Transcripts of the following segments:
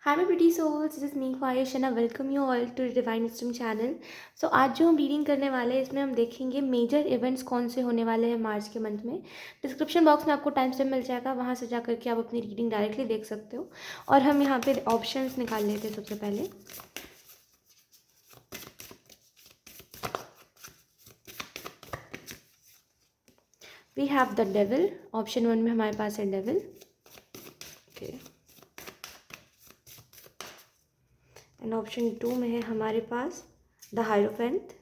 Hi my pretty souls, this is me Khwahish and I welcome you all to divine wisdom channel. So आज जो हम reading करने वाले हैं इसमें हम देखेंगे मेजर इवेंट्स कौन से होने वाले हैं मार्च के मंथ में। डिस्क्रिप्शन बॉक्स में आपको टाइम स्टैम्प मिल जाएगा, वहाँ से जा करके आप अपनी रीडिंग डायरेक्टली देख सकते हो। और हम यहाँ पे ऑप्शंस निकाल लेते हैं। सबसे पहले we have the devil. Option 1 में हमारे पास है डेविल। ओके, एंड ऑप्शन 2 में है हमारे पास the hierophant.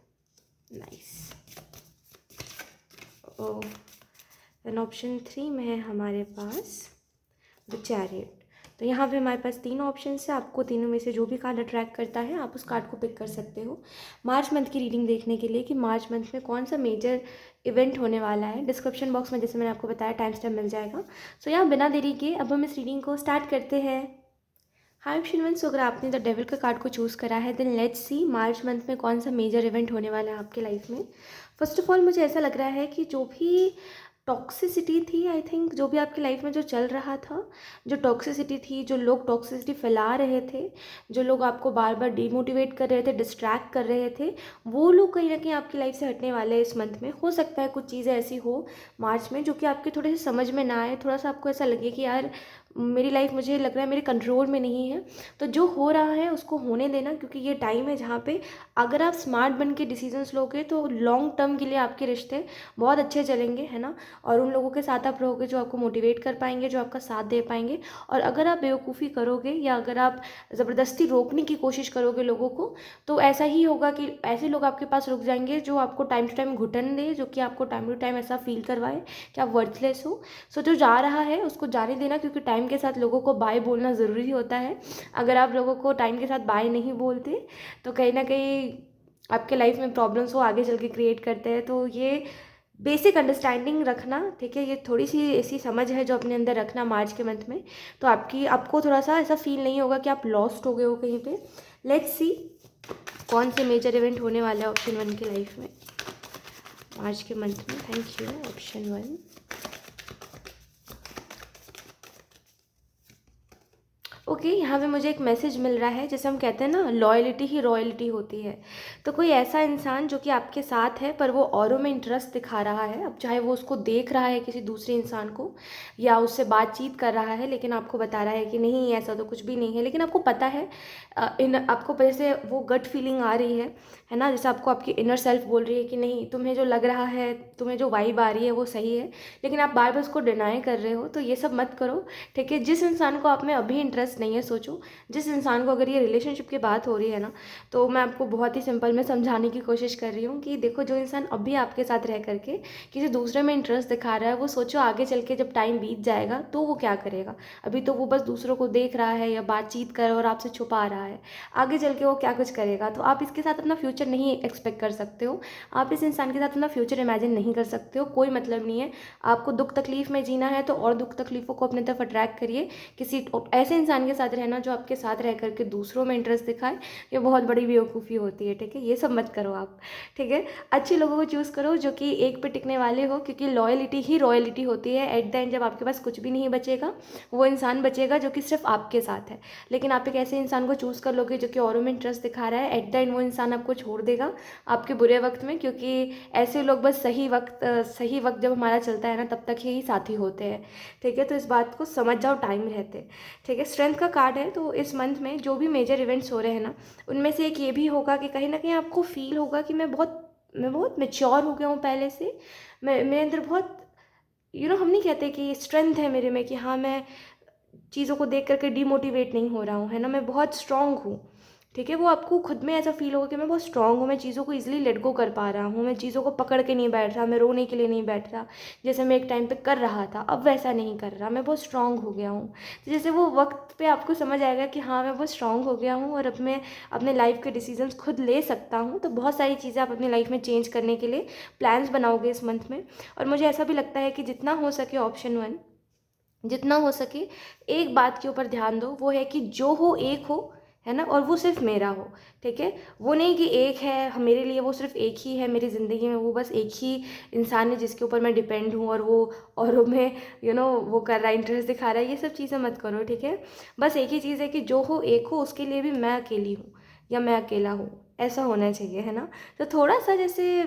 Nice. Oh, and option 3 में है हमारे पास द चैरियट। तो यहाँ पे हमारे पास 3 ऑप्शन है। आपको तीनों में से जो भी कार्ड अट्रैक्ट करता है आप उस कार्ड को पिक कर सकते हो मार्च मंथ की रीडिंग देखने के लिए कि मार्च मंथ में कौन सा मेजर इवेंट होने वाला है। डिस्क्रिप्शन बॉक्स में जैसे मैंने आपको बताया टाइम स्टैम्प मिल जाएगा। सो यहाँ बिना देरी के अब हम इस रीडिंग को स्टार्ट करते हैं। हाय ऑप्शन 1, सो अगर आपने द डेविल का कार्ड को चूज़ करा है then let's see March month में कौन सा मेजर इवेंट होने वाला है आपके लाइफ में। फर्स्ट ऑफ ऑल मुझे ऐसा लग रहा है कि जो भी टॉक्सिसिटी थी, आई थिंक जो भी आपकी लाइफ में जो चल रहा था, जो टॉक्सिसिटी थी, जो लोग टॉक्सिसिटी फैला रहे थे, जो लोग आपको बार बार डिमोटिवेट कर रहे थे, डिस्ट्रैक्ट कर रहे थे, वो लोग कहीं ना कहीं आपकी लाइफ से हटने वाले हैं इस मंथ में। हो सकता है कुछ चीज़ें ऐसी हो मार्च में जो कि आपके थोड़े से समझ में ना आए, थोड़ा सा आपको ऐसा लगे कि यार मेरी लाइफ मुझे लग रहा है मेरे कंट्रोल में नहीं है। तो जो हो रहा है उसको होने देना, क्योंकि ये टाइम है जहाँ पे अगर आप स्मार्ट बन के डिसीजंस लोगे तो लॉन्ग टर्म के लिए आपके रिश्ते बहुत अच्छे चलेंगे, है ना। और उन लोगों के साथ आप रहोगे जो आपको मोटिवेट कर पाएंगे, जो आपका साथ दे पाएंगे। और अगर आप बेवकूफ़ी करोगे या अगर आप ज़बरदस्ती रोकने की कोशिश करोगे लोगों को, तो ऐसा ही होगा कि ऐसे लोग आपके पास रुक जाएंगे जो आपको टाइम टू टाइम घुटन दे, जो कि आपको टाइम टू टाइम ऐसा फील करवाए कि आप वर्थलेस हो। सो जो जा रहा है उसको जाने देना, क्योंकि टाइम के साथ लोगों को बाय बोलना ज़रूरी होता है। अगर आप लोगों को टाइम के साथ बाय नहीं बोलते तो कहीं ना कहीं आपके लाइफ में प्रॉब्लम्स वो आगे चल के क्रिएट करते हैं। तो ये बेसिक अंडरस्टैंडिंग रखना, ठीक है, ये थोड़ी सी ऐसी समझ है जो अपने अंदर रखना मार्च के मंथ में। तो आपको थोड़ा सा ऐसा फील नहीं होगा कि आप लॉस्ट हो गए हो कहीं पे। लेट्स सी कौन से मेजर इवेंट होने वाला है ऑप्शन 1 की लाइफ में मार्च के मंथ में। Thank you option 1। ओके, यहाँ पे मुझे एक मैसेज मिल रहा है, जैसे हम कहते हैं ना लॉयल्टी ही रॉयल्टी होती है। तो कोई ऐसा इंसान जो कि आपके साथ है पर वो औरों में इंटरेस्ट दिखा रहा है, अब चाहे वो उसको देख रहा है किसी दूसरे इंसान को या उससे बातचीत कर रहा है, लेकिन आपको बता रहा है कि नहीं ऐसा तो कुछ भी नहीं है, लेकिन आपको पता है इन आपको जैसे वो गट फीलिंग आ रही है ना, जैसे आपको आपकी इनर सेल्फ बोल रही है कि नहीं तुम्हें जो लग रहा है, तुम्हें जो वाइब आ रही है वो सही है, लेकिन आप बार बार उसको डिनाई कर रहे हो। तो ये सब मत करो, ठीक है। जिस इंसान को आप में अभी इंटरेस्ट नहीं है, सोचो जिस इंसान को, अगर ये रिलेशनशिप की बात हो रही है ना, तो मैं आपको बहुत ही सिंपल में समझाने की कोशिश कर रही हूँ कि देखो जो इंसान अभी आपके साथ रह करके किसी दूसरे में इंटरेस्ट दिखा रहा है, वो सोचो आगे चल के जब टाइम बीत जाएगा तो वो क्या करेगा। अभी तो वो बस दूसरों को देख रहा है या बातचीत कर और आपसे छुपा रहा है, आगे चल के वो क्या कुछ करेगा। तो आप इसके साथ अपना फ्यूचर नहीं एक्सपेक्ट कर सकते हो, आप इस इंसान के साथ अपना फ्यूचर इमेजिन नहीं कर सकते हो। कोई मतलब नहीं है, आपको दुख तकलीफ में जीना है तो और दुख तकलीफों को अपने तरफ अट्रैक्ट करिए। किसी ऐसे इंसान के साथ रहना जो आपके साथ रह करके दूसरों में इंटरेस्ट दिखाए, ये बहुत बड़ी बेवकूफ़ी होती है, ठीक है। ये सब मत करो आप, ठीक है। अच्छे लोगों को चूज़ करो जो कि एक पे टिकने वाले हो, क्योंकि लॉयल्टी ही रॉयल्टी होती है। एट द एंड जब आपके पास कुछ भी नहीं बचेगा, वो इंसान बचेगा जो कि सिर्फ आपके साथ है। लेकिन आप एक ऐसे इंसान को चूज़ कर लोगे जो कि औरों में इंटरेस्ट दिखा रहा है, एट द एंड वो इंसान आपको छोड़ देगा आपके बुरे वक्त में, क्योंकि ऐसे लोग बस सही वक्त जब हमारा चलता है ना तब तक ही साथी होते हैं, ठीक है। तो इस बात को समझ जाओ टाइम रहते, ठीक है। स्ट्रेंथ का कार्ड है, तो इस मंथ में जो भी मेजर इवेंट्स हो रहे हैं ना, उनमें से एक ये भी होगा कि कहीं ना कहीं आपको फील होगा कि मैं बहुत मेच्योर हो गया हूँ पहले से। मैं मेरे अंदर बहुत हम नहीं कहते कि स्ट्रेंथ है मेरे में कि हाँ मैं चीज़ों को देख करके डिमोटिवेट नहीं हो रहा हूँ, है ना, मैं बहुत स्ट्रांग हूँ, ठीक है। वो आपको खुद में ऐसा फील होगा कि मैं बहुत स्ट्रांग हूँ, मैं चीज़ों को इजीली लेट गो कर पा रहा हूँ, मैं चीज़ों को पकड़ के नहीं बैठ रहा, मैं रोने के लिए नहीं बैठ रहा जैसे मैं एक टाइम पे कर रहा था, अब वैसा नहीं कर रहा, मैं बहुत स्ट्रांग हो गया हूँ। तो जैसे वो वक्त पे आपको समझ आएगा कि हाँ मैं बहुत स्ट्रांग हो गया हूँ और अब मैं अपने लाइफ के डिसीजंस खुद ले सकता हूँ, तो बहुत सारी चीज़ें आप अपनी लाइफ में चेंज करने के लिए प्लान्स बनाओगे इस मंथ में। और मुझे ऐसा भी लगता है कि जितना हो सके ऑप्शन 1, जितना हो सके एक बात के ऊपर ध्यान दो, वो है कि जो हो एक हो, है ना, और वो सिर्फ मेरा हो, ठीक है। वो नहीं कि एक है मेरे लिए, वो सिर्फ एक ही है मेरी ज़िंदगी में, वो बस एक ही इंसान है जिसके ऊपर मैं डिपेंड हूँ, और वो औरों में वो कर रहा है, इंटरेस्ट दिखा रहा है, ये सब चीज़ें मत करो, ठीक है। बस एक ही चीज़ है कि जो हो एक हो, उसके लिए भी मैं अकेली हूँ या मैं अकेला हूँ, ऐसा होना चाहिए, है ना। तो थोड़ा सा जैसे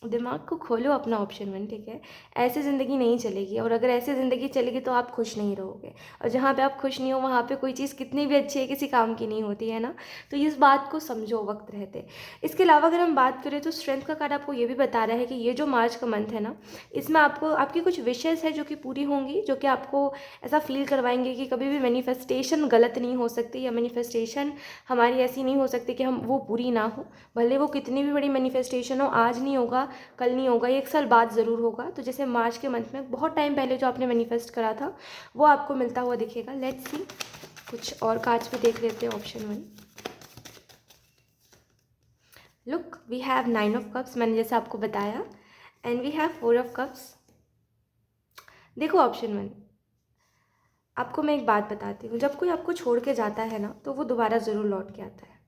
दिमाग को खोलो अपना ऑप्शन वन, ठीक है। ऐसे ज़िंदगी नहीं चलेगी, और अगर ऐसे ज़िंदगी चलेगी तो आप खुश नहीं रहोगे, और जहाँ पे आप खुश नहीं हो वहाँ पे कोई चीज़ कितनी भी अच्छी है किसी काम की नहीं होती है ना। तो इस बात को समझो वक्त रहते। इसके अलावा अगर हम बात करें तो स्ट्रेंथ का कार्ड आपको ये भी बता रहा है कि ये जो मार्च का मंथ है ना, इसमें आपको आपकी कुछ विशेज़ है जो कि पूरी होंगी, जो कि आपको ऐसा फील करवाएंगे कि कभी भी मैनिफेस्टेशन गलत नहीं हो सकती, या मैनिफेस्टेशन हमारी ऐसी नहीं हो सकती कि हम वो पूरी ना हो। भले वो कितनी भी बड़ी मैनिफेस्टेशन हो, आज नहीं होगा, कल नहीं होगा, 1 साल बाद ज़रूर होगा। तो जैसे मार्च के मंथ में बहुत टाइम पहले जो आपने मैनिफेस्ट करा था, वो आपको मिलता हुआ दिखेगा। लेट्स सी, कुछ और कार्ड्स भी देख लेते हैं। Option one, look we have 9 of cups, मैंने जैसे आपको बताया, and we have 4 of cups. देखो ऑप्शन वन, आपको मैं एक बात बताती हूँ, जब कोई आपको छोड़ के जाता है ना, तो वो दोबारा ज़रूर लौट के आता है,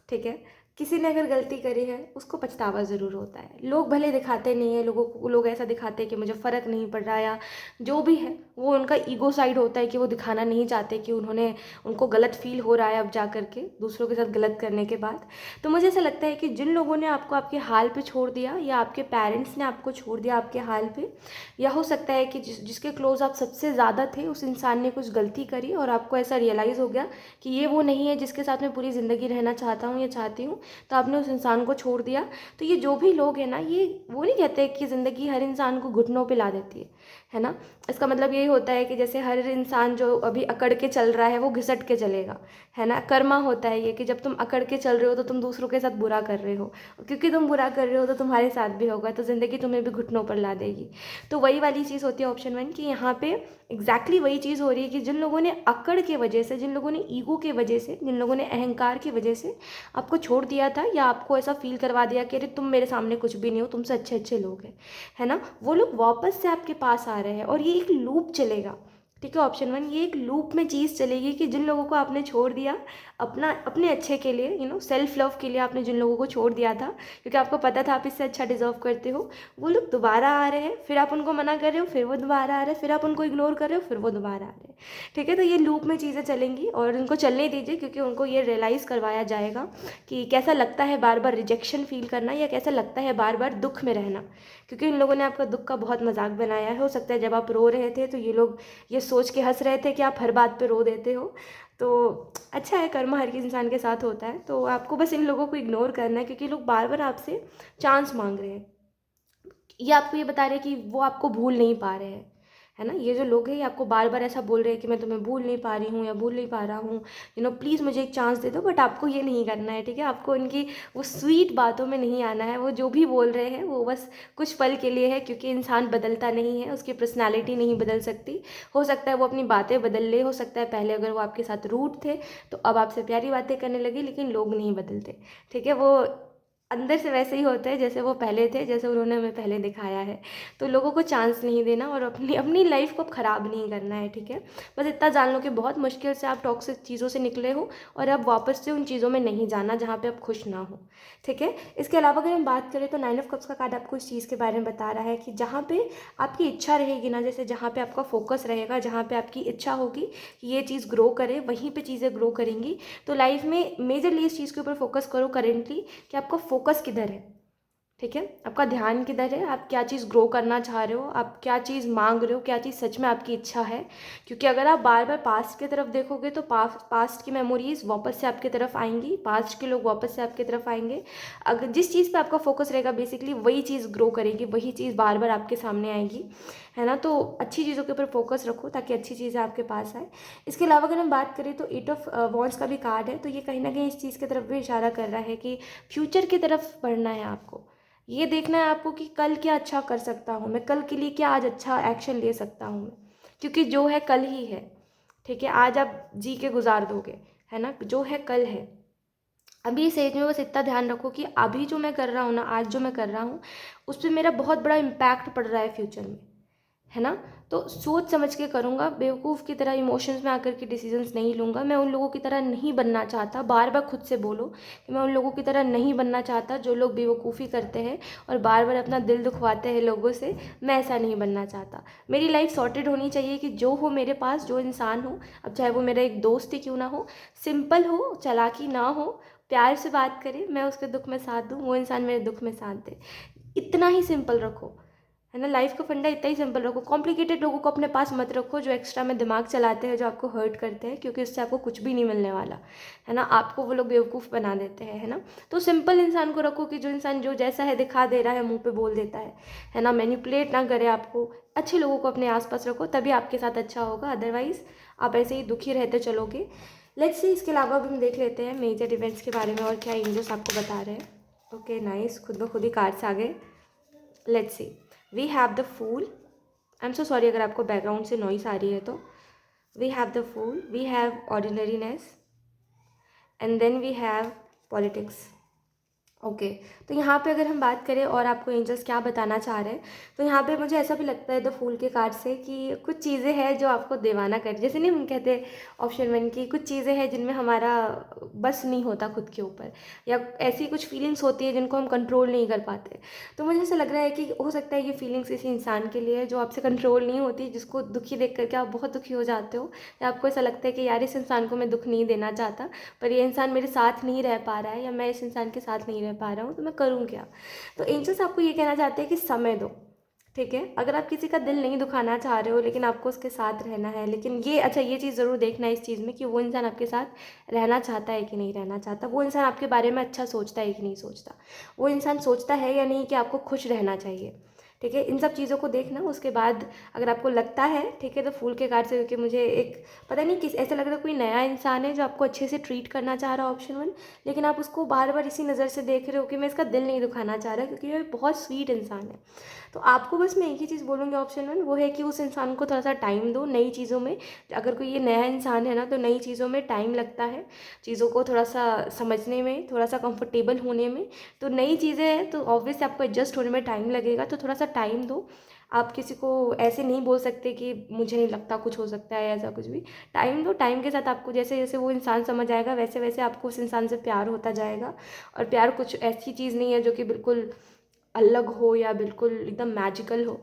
ठीक है। किसी ने अगर गलती करी है उसको पछतावा ज़रूर होता है। लोग भले दिखाते नहीं है, लोग ऐसा दिखाते हैं कि मुझे फ़र्क नहीं पड़ रहा, या जो भी है वो उनका ईगो साइड होता है कि वो दिखाना नहीं चाहते कि उनको गलत फील हो रहा है अब जा कर के दूसरों के साथ गलत करने के बाद। तो मुझे ऐसा लगता है कि जिन लोगों ने आपको आपके हाल पे छोड़ दिया, या आपके पेरेंट्स ने आपको छोड़ दिया आपके हाल पे, या हो सकता है कि जिसके क्लोज आप सबसे ज़्यादा थे, उस इंसान ने कुछ गलती करी और आपको ऐसा रियलाइज़ हो गया कि ये वो नहीं है जिसके साथ मैं पूरी ज़िंदगी रहना चाहता हूँ या चाहती हूँ, तो आपने उस इंसान को छोड़ दिया। तो ये जो भी लोग हैं ना, ये वो नहीं कहते कि ज़िंदगी हर इंसान को घुटनों पे ला देती है ना। इसका मतलब यही होता है कि जैसे हर इंसान जो अभी अकड़ के चल रहा है वो घिसट के चलेगा, है ना। कर्मा होता है ये कि जब तुम अकड़ के चल रहे हो तो तुम दूसरों के साथ बुरा कर रहे हो, क्योंकि तुम बुरा कर रहे हो तो तुम्हारे साथ भी होगा, तो ज़िंदगी तुम्हें भी घुटनों पर ला देगी। तो वही वाली चीज़ होती है ऑप्शन वन कि यहाँ पे एग्जैक्टली वही चीज़ हो रही है कि जिन लोगों ने अकड़ के वजह से, जिन लोगों ने ईगो के वजह से, जिन लोगों ने अहंकार की वजह से आपको छोड़ दिया था, या आपको ऐसा फील करवा दिया कि अरे तुम मेरे सामने कुछ भी नहीं हो, तुमसे अच्छे अच्छे लोग हैं, है ना, वो लोग वापस से आपके पास आ रहे हैं, और ये एक लूप चलेगा, ठीक है। ऑप्शन वन, ये एक लूप में चीज़ चलेगी कि जिन लोगों को आपने छोड़ दिया अपने अच्छे के लिए, सेल्फ लव के लिए आपने जिन लोगों को छोड़ दिया था, क्योंकि आपको पता था आप इससे अच्छा डिजर्व करते हो, वो लोग दोबारा आ रहे हैं, फिर आप उनको मना कर रहे हो, फिर वो दोबारा आ रहे हैं, फिर आप उनको इग्नोर कर रहे हो, फिर वो दोबारा आ रहे हैं, ठीक है। तो ये लूप में चीज़ें चलेंगी, और उनको चलने दीजिए, क्योंकि उनको ये रियलाइज़ करवाया जाएगा कि कैसा लगता है बार बार रिजेक्शन फील करना, या कैसा लगता है बार बार दुख में रहना, क्योंकि इन लोगों ने आपका दुख का बहुत मजाक बनाया है। हो सकता है जब आप रो रहे थे तो ये लोग ये सोच के हंस रहे थे कि आप हर बात पे रो देते हो। तो अच्छा है, कर्म हर किसी इंसान के साथ होता है, तो आपको बस इन लोगों को इग्नोर करना है, क्योंकि लोग बार बार आपसे चांस मांग रहे हैं। ये आपको ये बता रहे हैं कि वो आपको भूल नहीं पा रहे हैं, है ना। ये जो लोग हैं ये आपको बार बार ऐसा बोल रहे हैं कि मैं तुम्हें भूल नहीं पा रही हूँ या भूल नहीं पा रहा हूँ, प्लीज़ मुझे एक चांस दे दो। बट आपको ये नहीं करना है, ठीक है। आपको इनकी वो स्वीट बातों में नहीं आना है। वो जो भी बोल रहे हैं वो बस कुछ पल के लिए है, क्योंकि इंसान बदलता नहीं है, उसकी पर्सनैलिटी नहीं बदल सकती। हो सकता है वो अपनी बातें बदल ले, हो सकता है पहले अगर वो आपके साथ रूड थे तो अब आपसे प्यारी बातें करने लगे, लेकिन लोग नहीं बदलते, ठीक है। वो अंदर से वैसे ही होते हैं जैसे वो पहले थे, जैसे उन्होंने हमें पहले दिखाया है। तो लोगों को चांस नहीं देना, और अपनी अपनी लाइफ को ख़राब नहीं करना है, ठीक है। बस इतना जान लो कि बहुत मुश्किल से आप टॉक्सिक चीज़ों से निकले हो, और अब वापस से उन चीज़ों में नहीं जाना जहाँ पे आप खुश ना हो, ठीक है। इसके अलावा अगर हम बात करें तो 9 ऑफ कप्स का कार्ड आपको इस चीज़ के बारे में बता रहा है कि जहाँ पे आपकी इच्छा रहेगी ना, जैसे जहाँ पे आपका फोकस रहेगा, जहाँ पे आपकी इच्छा होगी कि ये चीज़ ग्रो करे, वहीं पे चीज़ें ग्रो करेंगी। तो लाइफ में मेजरली इस चीज़ के ऊपर फोकस करो करेंटली कि आपका फोकस किधर है, ठीक है। आपका ध्यान किधर है, आप क्या चीज़ ग्रो करना चाह रहे हो, आप क्या चीज़ मांग रहे हो, क्या चीज़ सच में आपकी इच्छा है। क्योंकि अगर आप बार बार पास्ट की तरफ देखोगे तो पास्ट की मेमोरीज वापस से आपकी तरफ आएंगी, पास्ट के लोग वापस से आपकी तरफ आएंगे। अगर जिस चीज़ पे आपका फोकस रहेगा बेसिकली वही चीज़ ग्रो करेगी, वही चीज़ बार बार आपके सामने आएगी, है ना। तो अच्छी चीज़ों के ऊपर फोकस रखो ताकि अच्छी चीज़ें आपके पास आए। इसके अलावा अगर हम बात करें तो 8 ऑफ वॉन्ड्स का भी कार्ड है, तो ये कहीं ना कहीं इस चीज़ की तरफ भी इशारा कर रहा है कि फ्यूचर की तरफ बढ़ना है आपको। ये देखना है आपको कि कल क्या अच्छा कर सकता हूँ मैं, कल के लिए क्या आज अच्छा एक्शन ले सकता हूँ मैं, क्योंकि जो है कल ही है, ठीक है। आज आप जी के गुजार दोगे, है ना, जो है कल है। अभी इस एज में बस इतना ध्यान रखो कि अभी जो मैं कर रहा हूँ ना, आज जो मैं कर रहा हूँ उस पर मेरा बहुत बड़ा इम्पैक्ट पड़ रहा है फ्यूचर में, है ना। तो सोच समझ के करूँगा, बेवकूफ़ की तरह इमोशंस में आकर के डिसीजंस नहीं लूँगा। मैं उन लोगों की तरह नहीं बनना चाहता, बार बार खुद से बोलो कि मैं उन लोगों की तरह नहीं बनना चाहता जो लोग बेवकूफ़ी करते हैं और बार बार अपना दिल दुखवाते हैं लोगों से। मैं ऐसा नहीं बनना चाहता। मेरी लाइफ सॉर्टेड होनी चाहिए कि जो हो मेरे पास, जो इंसान हो, अब चाहे वो मेरा एक दोस्त ही क्यों ना हो, सिंपल हो, चालाकी ना हो, प्यार से बात करे, मैं उसके दुख में साथ दूँ, वो इंसान मेरे दुख में साथ दे। इतना ही सिंपल रखो, है ना। लाइफ का फंडा इतना ही सिंपल रखो। कॉम्प्लिकेटेड लोगों को अपने पास मत रखो जो एक्स्ट्रा में दिमाग चलाते हैं, जो आपको हर्ट करते हैं, क्योंकि उससे आपको कुछ भी नहीं मिलने वाला, है ना। आपको वो लोग बेवकूफ़ बना देते हैं, है ना। तो सिंपल इंसान को रखो कि जो इंसान जो जैसा है दिखा दे रहा है, मुंह पे बोल देता है ना। मैनिपुलेट ना करे आपको। अच्छे लोगों को अपने आसपास रखो, तभी आपके साथ अच्छा होगा, अदरवाइज़ आप ऐसे ही दुखी रहते चलोगे। लेट्स सी, इसके अलावा भी हम देख लेते हैं मेजर इवेंट्स के बारे में और क्या एंजल्स आपको बता रहे हैं। ओके नाइस, खुद ब खुद ही कार्ड्स आ गए। Let's see, we have the fool. I am so sorry अगर आपको बैकग्राउंड से नॉइस आ रही है तो। We have the fool, we have ordinariness, and then we have politics. Okay तो यहाँ पे अगर हम बात करें और आपको एंजल्स क्या बताना चाह रहे हैं, तो यहाँ पे मुझे ऐसा भी लगता है द फूल के कार्ड से कि कुछ चीज़ें हैं जो आपको दीवाना कर, जैसे नहीं हम कहते हैं ऑप्शन 1 की, कुछ चीज़ें हैं जिनमें हमारा बस नहीं होता खुद के ऊपर, या ऐसी कुछ फीलिंग्स होती है जिनको हम कंट्रोल नहीं कर पाते। तो मुझे ऐसा लग रहा है कि हो सकता है ये फीलिंग्स किसी इंसान के लिए है जो आपसे कंट्रोल नहीं होती, जिसको दुखी देख करके आप बहुत दुखी हो जाते हो, या आपको ऐसा लगता है कि यार इस इंसान को मैं दुख नहीं देना चाहता, पर ये इंसान मेरे साथ नहीं रह पा रहा है, या मैं इस इंसान के साथ नहीं रह पा रहा हूँ, तो मैं करूँ क्या। तो एंजल्स आपको ये कहना चाहते हैं कि समय दो, ठीक है। अगर आप किसी का दिल नहीं दुखाना चाह रहे हो लेकिन आपको उसके साथ रहना है, लेकिन ये अच्छा ये चीज़ ज़रूर देखना है इस चीज़ में कि वो इंसान आपके साथ रहना चाहता है कि नहीं रहना चाहता, वो इंसान आपके बारे में अच्छा सोचता है कि नहीं सोचता, वो इंसान सोचता है या नहीं कि आपको खुश रहना चाहिए, ठीक है। इन सब चीज़ों को देखना। उसके बाद अगर आपको लगता है, ठीक है, तो फूल के कार्ड से, क्योंकि मुझे एक पता नहीं किस ऐसा लग रहा है कोई नया इंसान है जो आपको अच्छे से ट्रीट करना चाह रहा है, ऑप्शन 1, लेकिन आप उसको बार बार इसी नज़र से देख रहे हो कि मैं इसका दिल नहीं दुखाना चाह रहा, क्योंकि ये बहुत स्वीट इंसान है। तो आपको बस मैं एक ही चीज़ बोलूँगी, ऑप्शन 1 वो है कि उस इंसान को थोड़ा सा टाइम दो नई चीज़ों में। अगर कोई ये नया इंसान है ना, तो नई चीज़ों में टाइम लगता है, चीज़ों को थोड़ा सा समझने में, थोड़ा सा कंफर्टेबल होने में। तो नई चीज़ें हैं तो ऑब्वियसली आपको एडजस्ट होने में टाइम लगेगा, तो थोड़ा सा टाइम दो। आप किसी को ऐसे नहीं बोल सकते कि मुझे नहीं लगता कुछ हो सकता है, ऐसा कुछ भी। टाइम दो, टाइम के साथ आपको जैसे जैसे वो इंसान समझ आएगा, वैसे वैसे आपको उस इंसान से प्यार होता जाएगा। और प्यार कुछ ऐसी चीज़ नहीं है जो कि बिल्कुल अलग हो या बिल्कुल एकदम मैजिकल हो।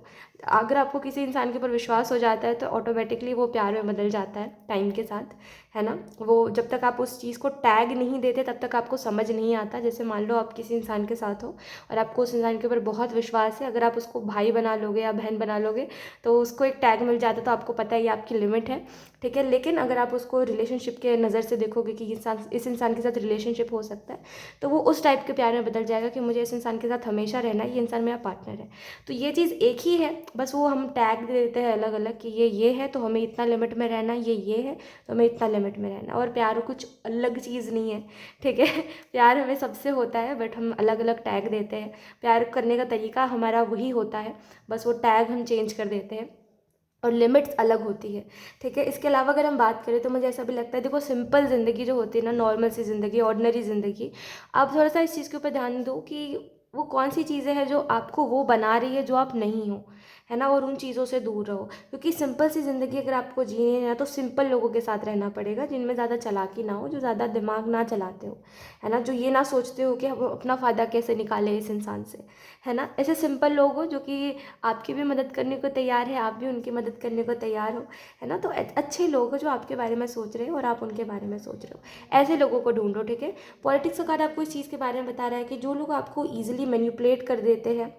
अगर आपको किसी इंसान के ऊपर विश्वास हो जाता है तो ऑटोमेटिकली वो प्यार में बदल जाता है टाइम के साथ, है ना। वो जब तक आप उस चीज़ को टैग नहीं देते तब तक आपको समझ नहीं आता। जैसे मान लो आप किसी इंसान के साथ हो और आपको उस इंसान के ऊपर बहुत विश्वास है, अगर आप उसको भाई बना लोगे या बहन बना लोगे तो उसको एक टैग मिल जाता है, तो आपको पता है ये आपकी लिमिट है, ठीक है। लेकिन अगर आप उसको रिलेशनशिप के नज़र से देखोगे कि इस इंसान के साथ रिलेशनशिप हो सकता है, तो वो उस टाइप के प्यार में बदल जाएगा कि मुझे इस इंसान के साथ हमेशा रहना है, ये इंसान मेरा पार्टनर है। तो ये चीज़ एक ही है, बस वो हम टैग दे देते हैं अलग अलग कि ये है तो हमें इतना लिमिट में रहना, ये है तो हमें इतना लिमिट में रहना। और प्यार कुछ अलग चीज़ नहीं है, ठीक है। प्यार हमें सबसे होता है, बट हम अलग अलग टैग देते हैं। प्यार करने का तरीका हमारा वही होता है, बस वो टैग हम चेंज कर देते हैं और लिमिट्स अलग होती है, ठीक है। इसके अलावा अगर हम बात करें तो मुझे ऐसा भी लगता है, देखो सिंपल ज़िंदगी जो होती है ना, नॉर्मल सी ज़िंदगी, ऑर्डिनरी ज़िंदगी, आप थोड़ा सा इस चीज़ के ऊपर ध्यान दो कि वो कौन सी चीज़ें हैं जो आपको वो बना रही है जो आप नहीं हो, है ना। और उन चीज़ों से दूर रहो, क्योंकि सिंपल सी ज़िंदगी अगर आपको जीनी है ना, तो सिंपल लोगों के साथ रहना पड़ेगा, जिनमें ज़्यादा चालाकी ना हो, जो ज़्यादा दिमाग ना चलाते हो, है ना, जो ये ना सोचते हो कि हम अपना फ़ायदा कैसे निकालें इस इंसान से, है ना। ऐसे सिंपल लोग हो जो कि आपकी भी मदद करने को तैयार है, आप भी उनकी मदद करने को तैयार हो, है ना। तो अच्छे लोग हो जो आपके बारे में सोच रहे हो और आप उनके बारे में सोच रहे हो, ऐसे लोगों को ढूंढो, ठीक है। पॉलिटिक्स का कार्ड आपको इस चीज़ के बारे में बता रहा है कि जो लोग आपको ईजिली मैनिपुलेट कर देते हैं,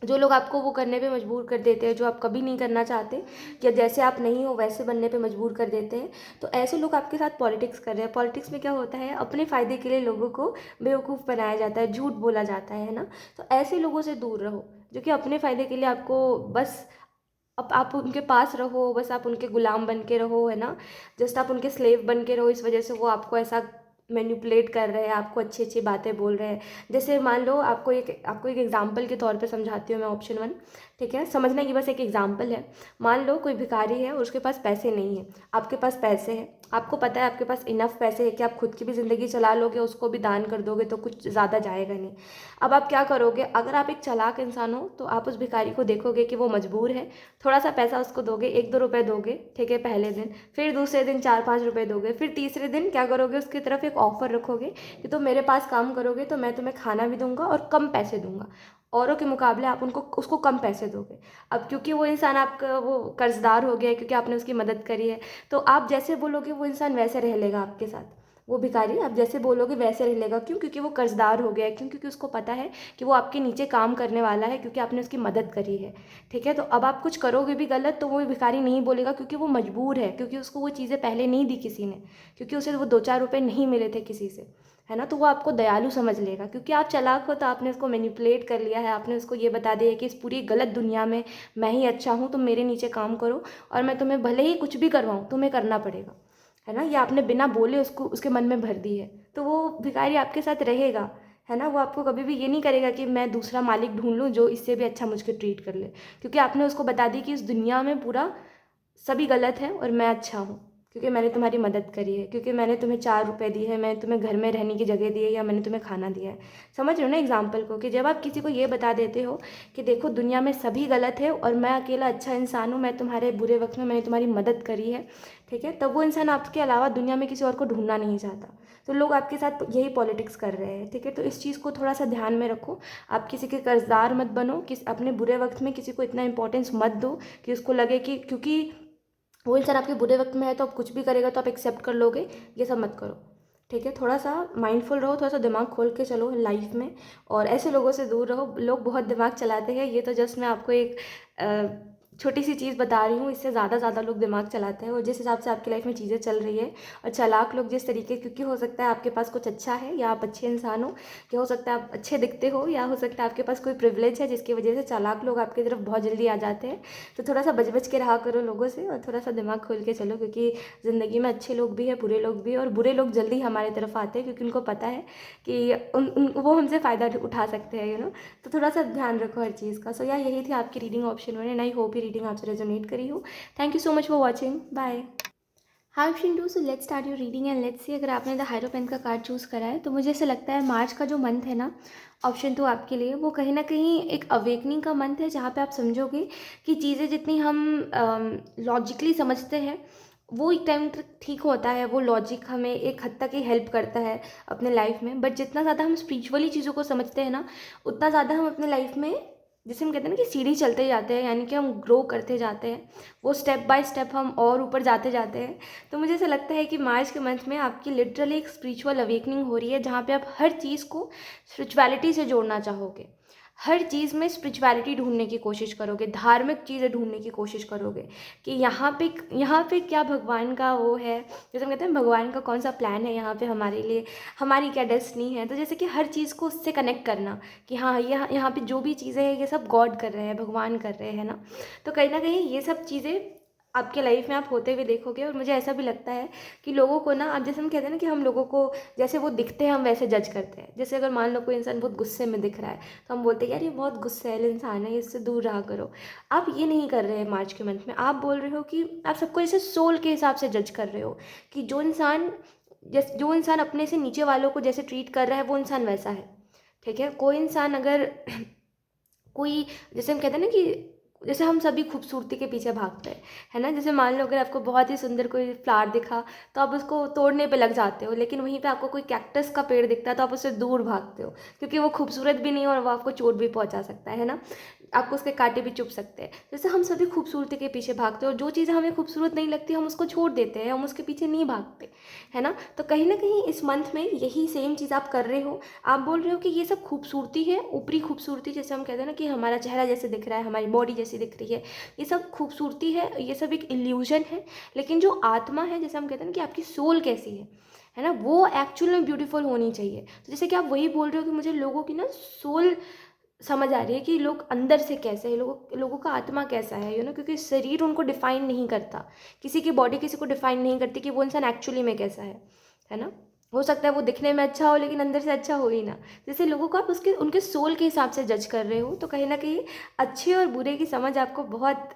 जो लोग आपको वो करने पे मजबूर कर देते हैं जो आप कभी नहीं करना चाहते, या जैसे आप नहीं हो वैसे बनने पे मजबूर कर देते हैं, तो ऐसे लोग आपके साथ पॉलिटिक्स कर रहे हैं। पॉलिटिक्स में क्या होता है, अपने फ़ायदे के लिए लोगों को बेवकूफ़ बनाया जाता है, झूठ बोला जाता है ना। तो ऐसे लोगों से दूर रहो जो कि अपने फ़ायदे के लिए आपको बस, अब आप उनके पास रहो, बस आप उनके गुलाम बन के रहो, है ना। जस्ट आप उनके स्लेव बन के रहो, इस वजह से वो आपको ऐसा मैनिपुलेट कर रहे हैं, आपको अच्छी अच्छी बातें बोल रहे हैं। जैसे मान लो आपको एक एग्जांपल के तौर पे समझाती हूँ मैं, ऑप्शन 1, ठीक है, समझना, ये बस एक एग्जांपल है। मान लो कोई भिखारी है और उसके पास पैसे नहीं है, आपके पास पैसे हैं, आपको पता है आपके पास इनफ पैसे है कि आप खुद की भी ज़िंदगी चला लोगे, उसको भी दान कर दोगे तो कुछ ज़्यादा जाएगा नहीं। अब आप क्या करोगे, अगर आप एक चालाक इंसान हो तो आप उस भिखारी को देखोगे कि वो मजबूर है, थोड़ा सा पैसा उसको दोगे, 1-2 रुपये दोगे, ठीक है, पहले दिन, फिर दूसरे दिन 4-5 रुपये दोगे, फिर तीसरे दिन क्या करोगे, उसकी तरफ एक ऑफ़र रखोगे कि तुम मेरे पास काम करोगे तो मैं तुम्हें खाना भी दूंगा और कम पैसे दूंगा। औरों के मुकाबले आप उसको कम पैसे दोगे। अब क्योंकि वो इंसान आपका वो कर्जदार हो गया है, क्योंकि आपने उसकी मदद करी है, तो आप जैसे बोलोगे वो इंसान वैसे रह लेगा आपके साथ। वो भिखारी आप जैसे बोलोगे वैसे रह लेगा। क्यों? क्योंकि वो कर्जदार हो गया है। क्यों? क्योंकि उसको पता है कि वो आपके नीचे काम करने वाला है, क्योंकि आपने उसकी मदद करी है। ठीक है, तो अब आप कुछ करोगे भी गलत तो वो भिखारी नहीं बोलेगा, क्योंकि वो मजबूर है, क्योंकि उसको वो चीज़ें पहले नहीं दी किसी ने, क्योंकि उसे वो 2-4 रुपये नहीं मिले थे किसी से, है ना, तो वो आपको दयालु समझ लेगा। क्योंकि आप चालाक हो तो आपने उसको मैनिपुलेट कर लिया है, आपने उसको ये बता दिया कि इस पूरी गलत दुनिया में मैं ही अच्छा हूँ, तुम मेरे नीचे काम करो और मैं तुम्हें भले ही कुछ भी करवाऊँ तुम्हें करना पड़ेगा, है ना। ये आपने बिना बोले उसको उसके मन में भर दी है, तो वो भिखारी आपके साथ रहेगा, है ना। वो आपको कभी भी ये नहीं करेगा कि मैं दूसरा मालिक ढूंढ लूँ जो इससे भी अच्छा मुझको ट्रीट कर ले, क्योंकि आपने उसको बता दी कि इस दुनिया में पूरा सभी गलत हैं और मैं अच्छा हूँ, क्योंकि मैंने तुम्हारी मदद करी है, क्योंकि मैंने तुम्हें 4 रुपये दिए हैं, मैंने तुम्हें घर में रहने की जगह दी है, या मैंने तुम्हें खाना दिया है। समझ रहे हो ना एग्जाम्पल को, कि जब आप किसी को ये बता देते हो कि देखो दुनिया में सभी गलत है और मैं अकेला अच्छा इंसान हूँ, मैं तुम्हारे बुरे वक्त में मैंने तुम्हारी मदद करी है, ठीक है, तब वो इंसान आपके अलावा दुनिया में किसी और को ढूंढना नहीं चाहता। तो लोग आपके साथ यही पॉलिटिक्स कर रहे हैं, ठीक है। तो इस चीज़ को थोड़ा सा ध्यान में रखो। आप किसी के कर्जदार मत बनो, अपने बुरे वक्त में किसी को इतना इंपॉर्टेंस मत दो कि उसको लगे कि क्योंकि वो इंसान आपके बुरे वक्त में है तो आप कुछ भी करेगा तो आप एक्सेप्ट कर लोगे। ये सब मत करो, ठीक है। थोड़ा सा माइंडफुल रहो, थोड़ा सा दिमाग खोल के चलो लाइफ में, और ऐसे लोगों से दूर रहो। लोग बहुत दिमाग चलाते हैं, ये तो जस्ट मैं आपको एक छोटी सी चीज़ बता रही हूँ, इससे ज़्यादा लोग दिमाग चलाते हैं। और जिस हिसाब से आपकी लाइफ में चीज़ें चल रही है, और चालाक लोग जिस तरीके, क्योंकि हो सकता है आपके पास कुछ अच्छा है या आप अच्छे इंसान हो, या हो सकता है आप अच्छे दिखते हो, या हो सकता है आपके पास कोई प्रिविलेज है जिसकी वजह से चालाक लोग आपकी तरफ बहुत जल्दी आ जाते हैं। तो थोड़ा सा बच के रहा करो लोगों से, और थोड़ा सा दिमाग खोल के चलो, क्योंकि ज़िंदगी में अच्छे लोग भी हैं, बुरे लोग भी हैं, और बुरे लोग जल्दी हमारी तरफ आते हैं क्योंकि उनको पता है कि वो हमसे फ़ायदा उठा सकते हैं, तो थोड़ा सा ध्यान रखो हर चीज़ का। सो यार यही थी आपकी reading option 1, and I hope ये रीडिंग आपसे रेजोनेट करी हो। Thank you so much for watching, bye. हाँ Shintu, so let's start your reading and let's see, अगर आपने द हायरोपेंट का कार्ड चूज़ करा है तो मुझे ऐसा लगता है मार्च का जो मंथ है ना, ऑप्शन 2 आपके लिए, वो कहीं ना कहीं एक अवेकनिंग का मंथ है, जहाँ पे आप समझोगे कि चीज़ें जितनी हम लॉजिकली समझते हैं वो एक टाइम तक ठीक होता है, वो लॉजिक हमें एक हद तक ही हेल्प करता है अपने लाइफ में, बट जितना ज़्यादा हम स्पिरिचुअली चीज़ों को समझते हैं ना, उतना ज़्यादा हम अपने लाइफ में, जैसे हम कहते हैं ना कि सीढ़ी चलते जाते हैं, यानी कि हम ग्रो करते जाते हैं, वो स्टेप बाय स्टेप हम और ऊपर जाते जाते हैं। तो मुझे ऐसा लगता है कि मार्च के मंथ में आपकी लिटरली एक स्पिरिचुअल अवेकनिंग हो रही है, जहाँ पे आप हर चीज़ को स्पिरिचुअलिटी से जोड़ना चाहोगे, हर चीज़ में स्पिरिचुअलिटी ढूंढने की कोशिश करोगे, धार्मिक चीज़ें ढूंढने की कोशिश करोगे कि यहाँ पे क्या भगवान का वो है, जैसे हम कहते हैं भगवान का कौन सा प्लान है यहाँ पे हमारे लिए, हमारी क्या डेस्टिनी है। तो जैसे कि हर चीज़ को उससे कनेक्ट करना कि हाँ, यहाँ पे जो भी चीज़ें हैं ये सब गॉड कर रहे हैं, भगवान कर रहे हैं ना। तो कहीं ना कहीं ये सब चीज़ें आपके लाइफ में आप होते हुए देखोगे। और मुझे ऐसा भी लगता है कि लोगों को ना, अब जैसे हम कहते हैं ना कि हम लोगों को जैसे वो दिखते हैं हम वैसे जज करते हैं। जैसे अगर मान लो कोई इंसान बहुत गुस्से में दिख रहा है तो हम बोलते हैं यार ये बहुत गुस्सैल इंसान है, इससे दूर रहा करो। आप ये नहीं कर रहे हैं मार्च के मंथ में, आप बोल रहे हो कि आप सबको जैसे सोल के हिसाब से जज कर रहे हो कि जो इंसान अपने से नीचे वालों को जैसे ट्रीट कर रहा है वो इंसान वैसा है, ठीक है। कोई इंसान अगर कोई, जैसे हम कहते हैं ना कि जैसे हम सभी खूबसूरती के पीछे भागते हैं, है ना। जैसे मान लो अगर आपको बहुत ही सुंदर कोई फ्लावर दिखा तो आप उसको तोड़ने पे लग जाते हो, लेकिन वहीं पे आपको कोई कैक्टस का पेड़ दिखता है तो आप उससे दूर भागते हो, क्योंकि वो खूबसूरत भी नहीं है और वो आपको चोट भी पहुंचा सकता है ना, आपको उसके कांटे भी चुभ सकते हैं। जैसे हम सभी खूबसूरती के पीछे भागते हैं, और जो चीज़ें हमें खूबसूरत नहीं लगती हम उसको छोड़ देते हैं, हम उसके पीछे नहीं भागते, है ना। तो कहीं ना कहीं इस मंथ में यही सेम चीज़ आप कर रहे हो। आप बोल रहे हो कि ये सब खूबसूरती है, ऊपरी खूबसूरती, जैसे हम कहते हैं ना कि हमारा चेहरा जैसे दिख रहा है, हमारी बॉडी जैसी दिख रही है, ये सब खूबसूरती है, ये सब एक इल्यूजन है। लेकिन जो आत्मा है, जैसे हम कहते हैं ना कि आपकी सोल कैसी है ना, वो एक्चुअल में ब्यूटीफुल होनी चाहिए। तो जैसे कि आप वही बोल रहे हो कि मुझे लोगों की ना सोल समझ आ रही है कि लोग अंदर से कैसे हैं, लोगों का आत्मा कैसा है, क्योंकि शरीर उनको डिफाइन नहीं करता, किसी की बॉडी किसी को डिफाइन नहीं करती कि वो इंसान एक्चुअली में कैसा है ना। हो सकता है वो दिखने में अच्छा हो लेकिन अंदर से अच्छा हो ही ना। जैसे लोगों को आप उसके उनके सोल के हिसाब से जज कर रहे हो, तो कहीं ना कहीं अच्छे और बुरे की समझ आपको बहुत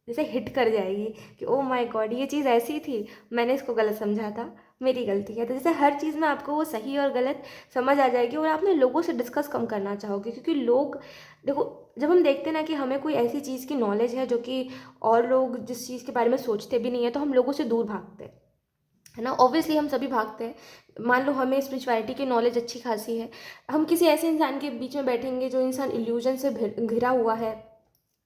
जैसे हिट कर जाएगी कि ओ माय गॉड, ये चीज़ ऐसी थी, मैंने इसको गलत समझा था, मेरी गलती है। तो जैसे हर चीज़ में आपको वो सही और गलत समझ आ जाएगी और आप ना लोगों से डिस्कस कम करना चाहोगे, क्योंकि लोग, देखो, जब हम देखते हैं ना कि हमें कोई ऐसी चीज़ की नॉलेज है जो कि और लोग जिस चीज़ के बारे में सोचते भी नहीं है, तो हम लोगों से दूर भागते हैं, है ना। ऑब्वियसली हम सभी भागते हैं। मान लो हमें स्पिरिचुअलिटी की नॉलेज अच्छी खासी है, हम किसी ऐसे इंसान के बीच में बैठेंगे जो इंसान इल्यूजन से घिरा हुआ है,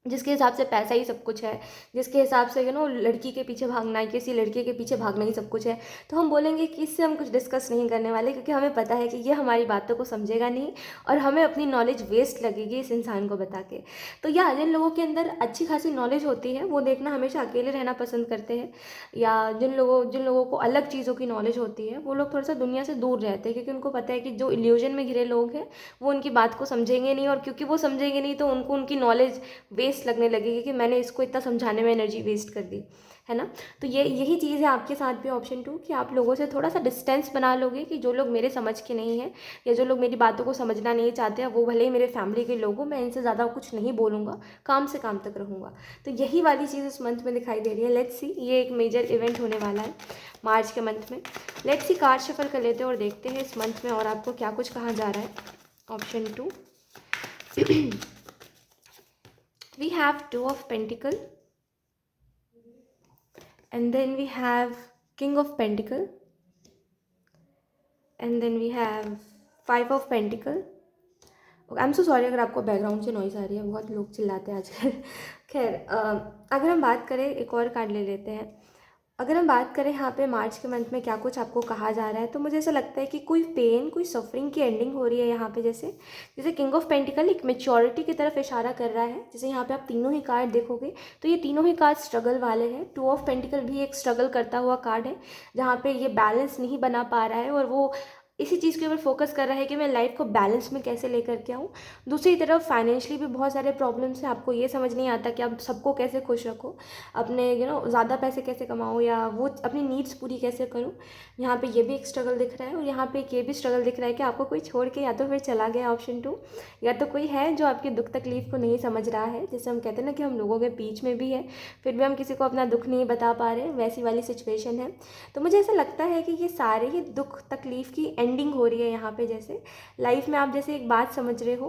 जिसके हिसाब से पैसा ही सब कुछ है, जिसके हिसाब से लड़की के पीछे भागना है, किसी लड़के के पीछे भागना ही सब कुछ है, तो हम बोलेंगे कि इससे हम कुछ डिस्कस नहीं करने वाले, क्योंकि हमें पता है कि ये हमारी बातों को समझेगा नहीं और हमें अपनी नॉलेज वेस्ट लगेगी इस इंसान को बता के। तो या जिन लोगों के अंदर अच्छी खासी नॉलेज होती है वो देखना हमेशा अकेले रहना पसंद करते हैं, या जिन लोगों को अलग चीज़ों की नॉलेज होती है वो लोग थोड़ा सा दुनिया से दूर रहते हैं, क्योंकि उनको पता है कि जो इल्यूजन में घिरे लोग हैं वो उनकी बात को समझेंगे नहीं, और क्योंकि वो समझेंगे नहीं तो उनको उनकी नॉलेज वेस्ट लगने लगेगी कि मैंने इसको इतना समझाने में एनर्जी वेस्ट कर दी, है ना। तो यही चीज़ है आपके साथ भी ऑप्शन 2, कि आप लोगों से थोड़ा सा डिस्टेंस बना लोगे, कि जो लोग मेरे समझ के नहीं हैं या जो लोग मेरी बातों को समझना नहीं चाहते हैं, वो भले ही मेरे फैमिली के लोग हों, मैं इनसे ज़्यादा कुछ नहीं बोलूँगा, काम से काम तक रहूँगा। तो यही वाली चीज़ इस मंथ में दिखाई दे रही है। लेट्स सी, ये एक मेजर इवेंट होने वाला है मार्च के मंथ में। लेट्स सी, कार्ड शफल कर लेते हैं और देखते हैं इस मंथ में और आपको क्या कुछ कहा जा रहा है। Option 2, we have Two of Pentacle, and then we have King of Pentacle, and then we have Five of Pentacle. I am so sorry अगर आपको बैकग्राउंड से नॉइज़ आ रही है, बहुत लोग चिल्लाते हैं आजकल। खैर, अगर हम बात करें, एक और कार्ड ले लेते हैं। अगर हम बात करें यहाँ पे मार्च के मंथ में क्या कुछ आपको कहा जा रहा है, तो मुझे ऐसा लगता है कि कोई पेन, कोई सफरिंग की एंडिंग हो रही है यहाँ पे। जैसे जैसे किंग ऑफ पेंटिकल एक मेच्योरिटी की तरफ इशारा कर रहा है। जैसे यहाँ पे आप तीनों ही कार्ड देखोगे तो ये तीनों ही कार्ड स्ट्रगल वाले हैं। टू ऑफ पेंटिकल भी एक स्ट्रगल करता हुआ कार्ड है, जहाँ पे ये बैलेंस नहीं बना पा रहा है और वो इसी चीज़ के ऊपर फोकस कर रहा है कि मैं लाइफ को बैलेंस में कैसे लेकर के आऊँ। दूसरी तरफ फाइनेंशियली भी बहुत सारे प्रॉब्लम्स हैं, आपको ये समझ नहीं आता कि आप सबको कैसे खुश रखो, अपने ज़्यादा पैसे कैसे कमाओ, या वो अपनी नीड्स पूरी कैसे करूँ। यहाँ पे ये भी एक स्ट्रगल दिख रहा है, और यहाँ पे एक ये भी स्ट्रगल दिख रहा है कि आपको कोई छोड़ के या तो फिर चला गया, ऑप्शन 2, या तो कोई है जो आपकी दुख तकलीफ़ को नहीं समझ रहा है। जैसे हम कहते हैं ना कि हम लोगों के बीच में भी है, फिर भी हम किसी को अपना दुख नहीं बता पा रहे, वैसी वाली सिचुएशन है। तो मुझे ऐसा लगता है कि ये सारे ही दुख तकलीफ़ की एंडिंग हो रही है यहाँ पे। जैसे लाइफ में आप जैसे एक बात समझ रहे हो,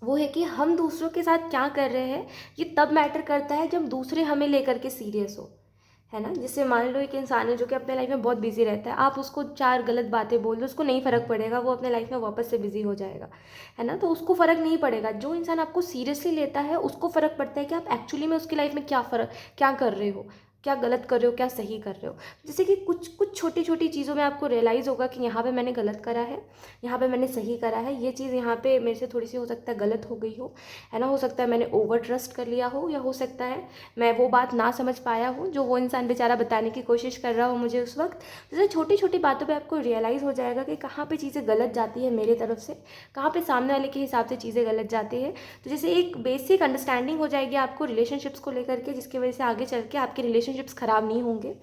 वो है कि हम दूसरों के साथ क्या कर रहे हैं ये तब मैटर करता है जब दूसरे हमें लेकर के सीरियस हो, है ना। जैसे मान लो एक इंसान है जो कि अपने लाइफ में बहुत बिजी रहता है, आप उसको 4 गलत बातें बोल दो, उसको नहीं फ़र्क पड़ेगा, वो अपने लाइफ में वापस से बिजी हो जाएगा, है ना। तो उसको फ़र्क नहीं पड़ेगा। जो इंसान आपको सीरियसली लेता है उसको फ़र्क पड़ता है कि आप एक्चुअली में उसकी लाइफ में क्या कर रहे हो, क्या गलत कर रहे हो, क्या सही कर रहे हो। जैसे कि कुछ कुछ छोटी छोटी चीज़ों में आपको रियलाइज़ होगा कि यहाँ पे मैंने गलत करा है, यहाँ पे मैंने सही करा है, ये चीज़ यहाँ पे मेरे से थोड़ी सी हो सकता है गलत हो गई हो, है ना। हो सकता है मैंने ओवर ट्रस्ट कर लिया हो, या हो सकता है मैं वो बात ना समझ पाया हूँ जो वो इंसान बेचारा बताने की कोशिश कर रहा हो मुझे उस वक्त। जैसे छोटी छोटी बातों पे आपको रियलाइज़ हो जाएगा कि कहाँ पे चीज़ें गलत जाती है मेरी तरफ से, कहाँ पे सामने वाले के हिसाब से चीज़ें गलत जाती है। तो जैसे एक बेसिक अंडरस्टैंडिंग हो जाएगी आपको रिलेशनशिप्स को लेकर के, जिसकी वजह से आगे चल के आपके रिलेशनशिप्स ख़राब नहीं होंगे,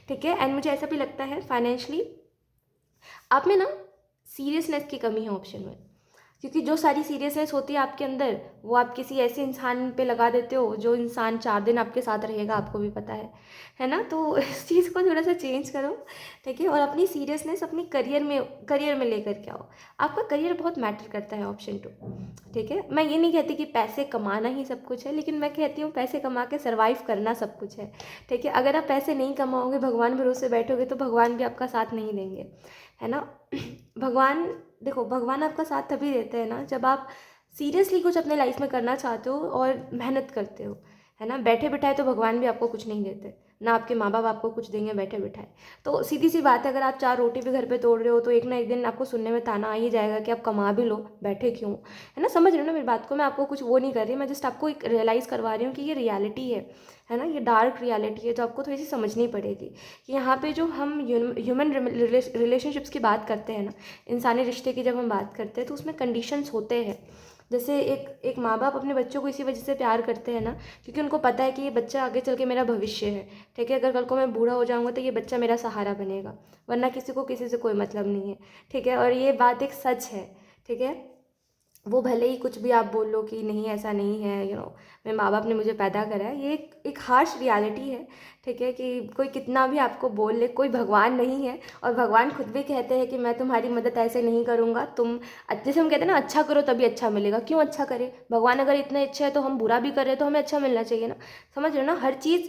ठीक है। एंड मुझे ऐसा भी लगता है फाइनेंशली आप में ना सीरियसनेस की कमी है ऑप्शन में, क्योंकि जो सारी सीरियसनेस होती है आपके अंदर वो आप किसी ऐसे इंसान पे लगा देते हो जो इंसान 4 दिन आपके साथ रहेगा, आपको भी पता है ना। तो इस चीज़ को थोड़ा सा चेंज करो, ठीक है, और अपनी सीरियसनेस अपनी करियर में लेकर के आओ। आपका करियर बहुत मैटर करता है, ऑप्शन 2, ठीक है। मैं ये नहीं कहती कि पैसे कमाना ही सब कुछ है, लेकिन मैं कहती हूँ पैसे कमा के सर्वाइव करना सब कुछ है, ठीक है। अगर आप पैसे नहीं कमाओगे, भगवान भरोसे बैठोगे, तो भगवान भी आपका साथ नहीं देंगे, है ना। भगवान, देखो, भगवान आपका साथ तभी देते हैं ना जब आप सीरियसली कुछ अपने लाइफ में करना चाहते हो और मेहनत करते हो, है ना। बैठे बिठाए तो भगवान भी आपको कुछ नहीं देते, ना आपके माँ बाप आपको कुछ देंगे बैठे बिठाए। तो सीधी सी बात है, अगर आप 4 रोटी भी घर पे तोड़ रहे हो तो एक ना एक दिन आपको सुनने में ताना आ ही जाएगा कि आप कमा भी लो, बैठे क्यों, है ना। समझ रहे हो ना मेरी बात को, मैं आपको कुछ वो नहीं कर रही, मैं जस्ट आपको एक रियलाइज़ करवा रही हूँ कि ये रियलिटी है ना। ये डार्क रियलिटी है जो आपको थोड़ी सी समझनी पड़ेगी, कि यहाँ पे जो हम ह्यूमन रिलेशनशिप्स की बात करते हैं ना, इंसानी रिश्ते की जब हम बात करते हैं तो उसमें कंडीशंस होते हैं। जैसे एक माँ बाप अपने बच्चों को इसी वजह से प्यार करते हैं ना, क्योंकि उनको पता है कि ये बच्चा आगे चल के मेरा भविष्य है, ठीक है। अगर कल को मैं बूढ़ा हो जाऊँगा तो ये बच्चा मेरा सहारा बनेगा, वरना किसी को किसी से कोई मतलब नहीं है, ठीक है। और ये बात एक सच है, ठीक है। वो भले ही कुछ भी आप बोल लो कि नहीं ऐसा नहीं है, मेरे माँ बाप ने मुझे पैदा करा है, ये एक हार्श रियलिटी है। ठीक है, कि कोई कितना भी आपको बोल ले, कोई भगवान नहीं है। और भगवान खुद भी कहते हैं कि मैं तुम्हारी मदद ऐसे नहीं करूँगा, तुम जैसे हम कहते हैं ना, अच्छा करो तभी अच्छा मिलेगा। क्यों अच्छा करे? भगवान अगर इतने अच्छे है तो हम बुरा भी कर रहे हैं तो हमें अच्छा मिलना चाहिए ना। समझ रहे हो ना, हर चीज़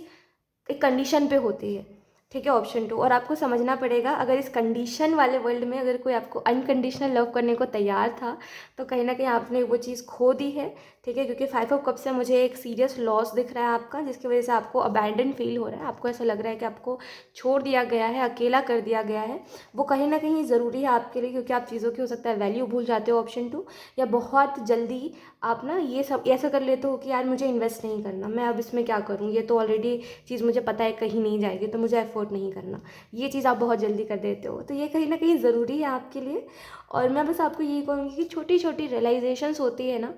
एक कंडीशन पे होती है। ठीक है, ऑप्शन 2। और आपको समझना पड़ेगा, अगर इस कंडीशन वाले वर्ल्ड में अगर कोई आपको अनकंडीशनल लव करने को तैयार था, तो कहीं ना कहीं आपने वो चीज़ खो दी है। ठीक है, क्योंकि 5 ऑफ कप से मुझे एक सीरियस लॉस दिख रहा है आपका, जिसकी वजह से आपको अबैंडन फील हो रहा है। आपको ऐसा लग रहा है कि आपको छोड़ दिया गया है, अकेला कर दिया गया है। वो कहीं ना कहीं ज़रूरी है आपके लिए, क्योंकि आप चीज़ों की हो सकता है वैल्यू भूल जाते हो, ऑप्शन 2। या बहुत जल्दी आप ना ये सब ऐसा कर लेते हो कि यार मुझे इन्वेस्ट नहीं करना, मैं अब इसमें क्या करूँ, ये तो ऑलरेडी चीज़ मुझे पता है कहीं नहीं जाएगी, तो मुझे एफोर्ड नहीं करना। ये चीज़ आप बहुत जल्दी कर देते हो, तो ये कहीं ना कहीं ज़रूरी है आपके लिए। और मैं बस आपको यही कहूँगी कि छोटी छोटी रियलाइजेशंस होती है ना,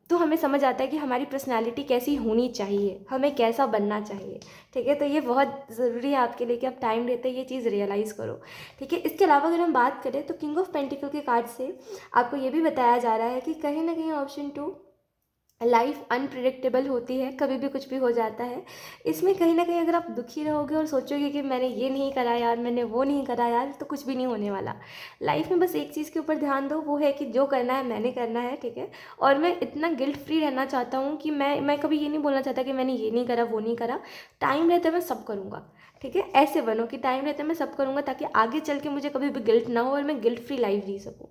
तो हमें समझ आता है कि हमारी पर्सनैलिटी कैसी होनी चाहिए, हमें कैसा बनना चाहिए। ठीक है, तो ये बहुत ज़रूरी है आपके लिए कि आप टाइम लेते ये चीज़ रियलाइज़ करो। ठीक है, इसके अलावा अगर हम बात करें तो किंग ऑफ पेंटिकल के कार्ड से आपको ये भी बताया जा रहा है कि कहीं ना कहीं ऑप्शन 2, लाइफ अनप्रिडिक्टेबल होती है, कभी भी कुछ भी हो जाता है। इसमें कहीं ना कहीं अगर आप दुखी रहोगे और सोचोगे कि मैंने ये नहीं करा यार, मैंने वो नहीं करा यार, तो कुछ भी नहीं होने वाला। लाइफ में बस एक चीज़ के ऊपर ध्यान दो, वो है कि जो करना है मैंने करना है। ठीक है, और मैं इतना गिल्ट फ्री रहना चाहता हूँ कि मैं कभी ये नहीं बोलना चाहता कि मैंने ये नहीं करा, वो नहीं करा। टाइम रहते मैं सब करूँगा। ठीक है, ऐसे बनो कि टाइम रहते मैं सब करूँगा, ताकि आगे चल के मुझे कभी भी गिल्ट ना हो और मैं गिल्ट फ्री लाइफ जी सकूँ।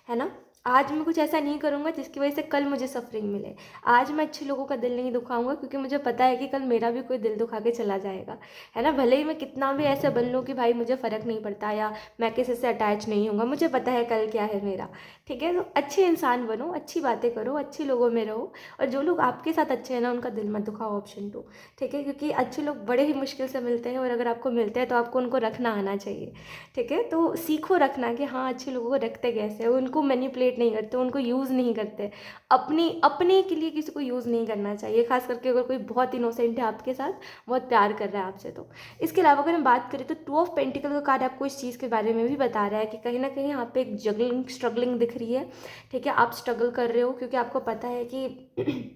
है ना? आज मैं कुछ ऐसा नहीं करूँगा जिसकी वजह से कल मुझे सफरिंग मिले। आज मैं अच्छे लोगों का दिल नहीं दुखाऊंगा, क्योंकि मुझे पता है कि कल मेरा भी कोई दिल दुखा के चला जाएगा। है ना? भले ही मैं कितना भी ऐसे बन लूँ कि भाई मुझे फ़र्क नहीं पड़ता, या मैं किसी से अटैच नहीं हूँगा, मुझे पता है कल क्या है मेरा। ठीक है, तो अच्छे इंसान बनो, अच्छी बातें करो, अच्छे लोगों में रहो। और जो लोग आपके साथ अच्छे हैं ना, उनका दिल मत दुखाओ, ऑप्शन 2। ठीक है, क्योंकि अच्छे लोग बड़े ही मुश्किल से मिलते हैं, और अगर आपको मिलते हैं तो आपको उनको रखना आना चाहिए। ठीक है, तो सीखो रखना कि हाँ, अच्छे लोगों को रखते कैसे, उनको मैनिपुलेट नहीं करते, उनको यूज़ नहीं करते। अपनी अपने के लिए किसी को यूज़ नहीं करना चाहिए, खास करके अगर कोई बहुत इनोसेंट है आपके साथ, बहुत प्यार कर रहा है आपसे तो। इसके अलावा अगर हम बात करें तो 2 ऑफ पेंटिकल का कार्ड आपको इस चीज़ के बारे में भी बता रहा है कि कहीं ना कहीं यहाँ पे एक जगलिंग स्ट्रगलिंग दिख रही है। ठीक है, आप स्ट्रगल कर रहे हो, क्योंकि आपको पता है कि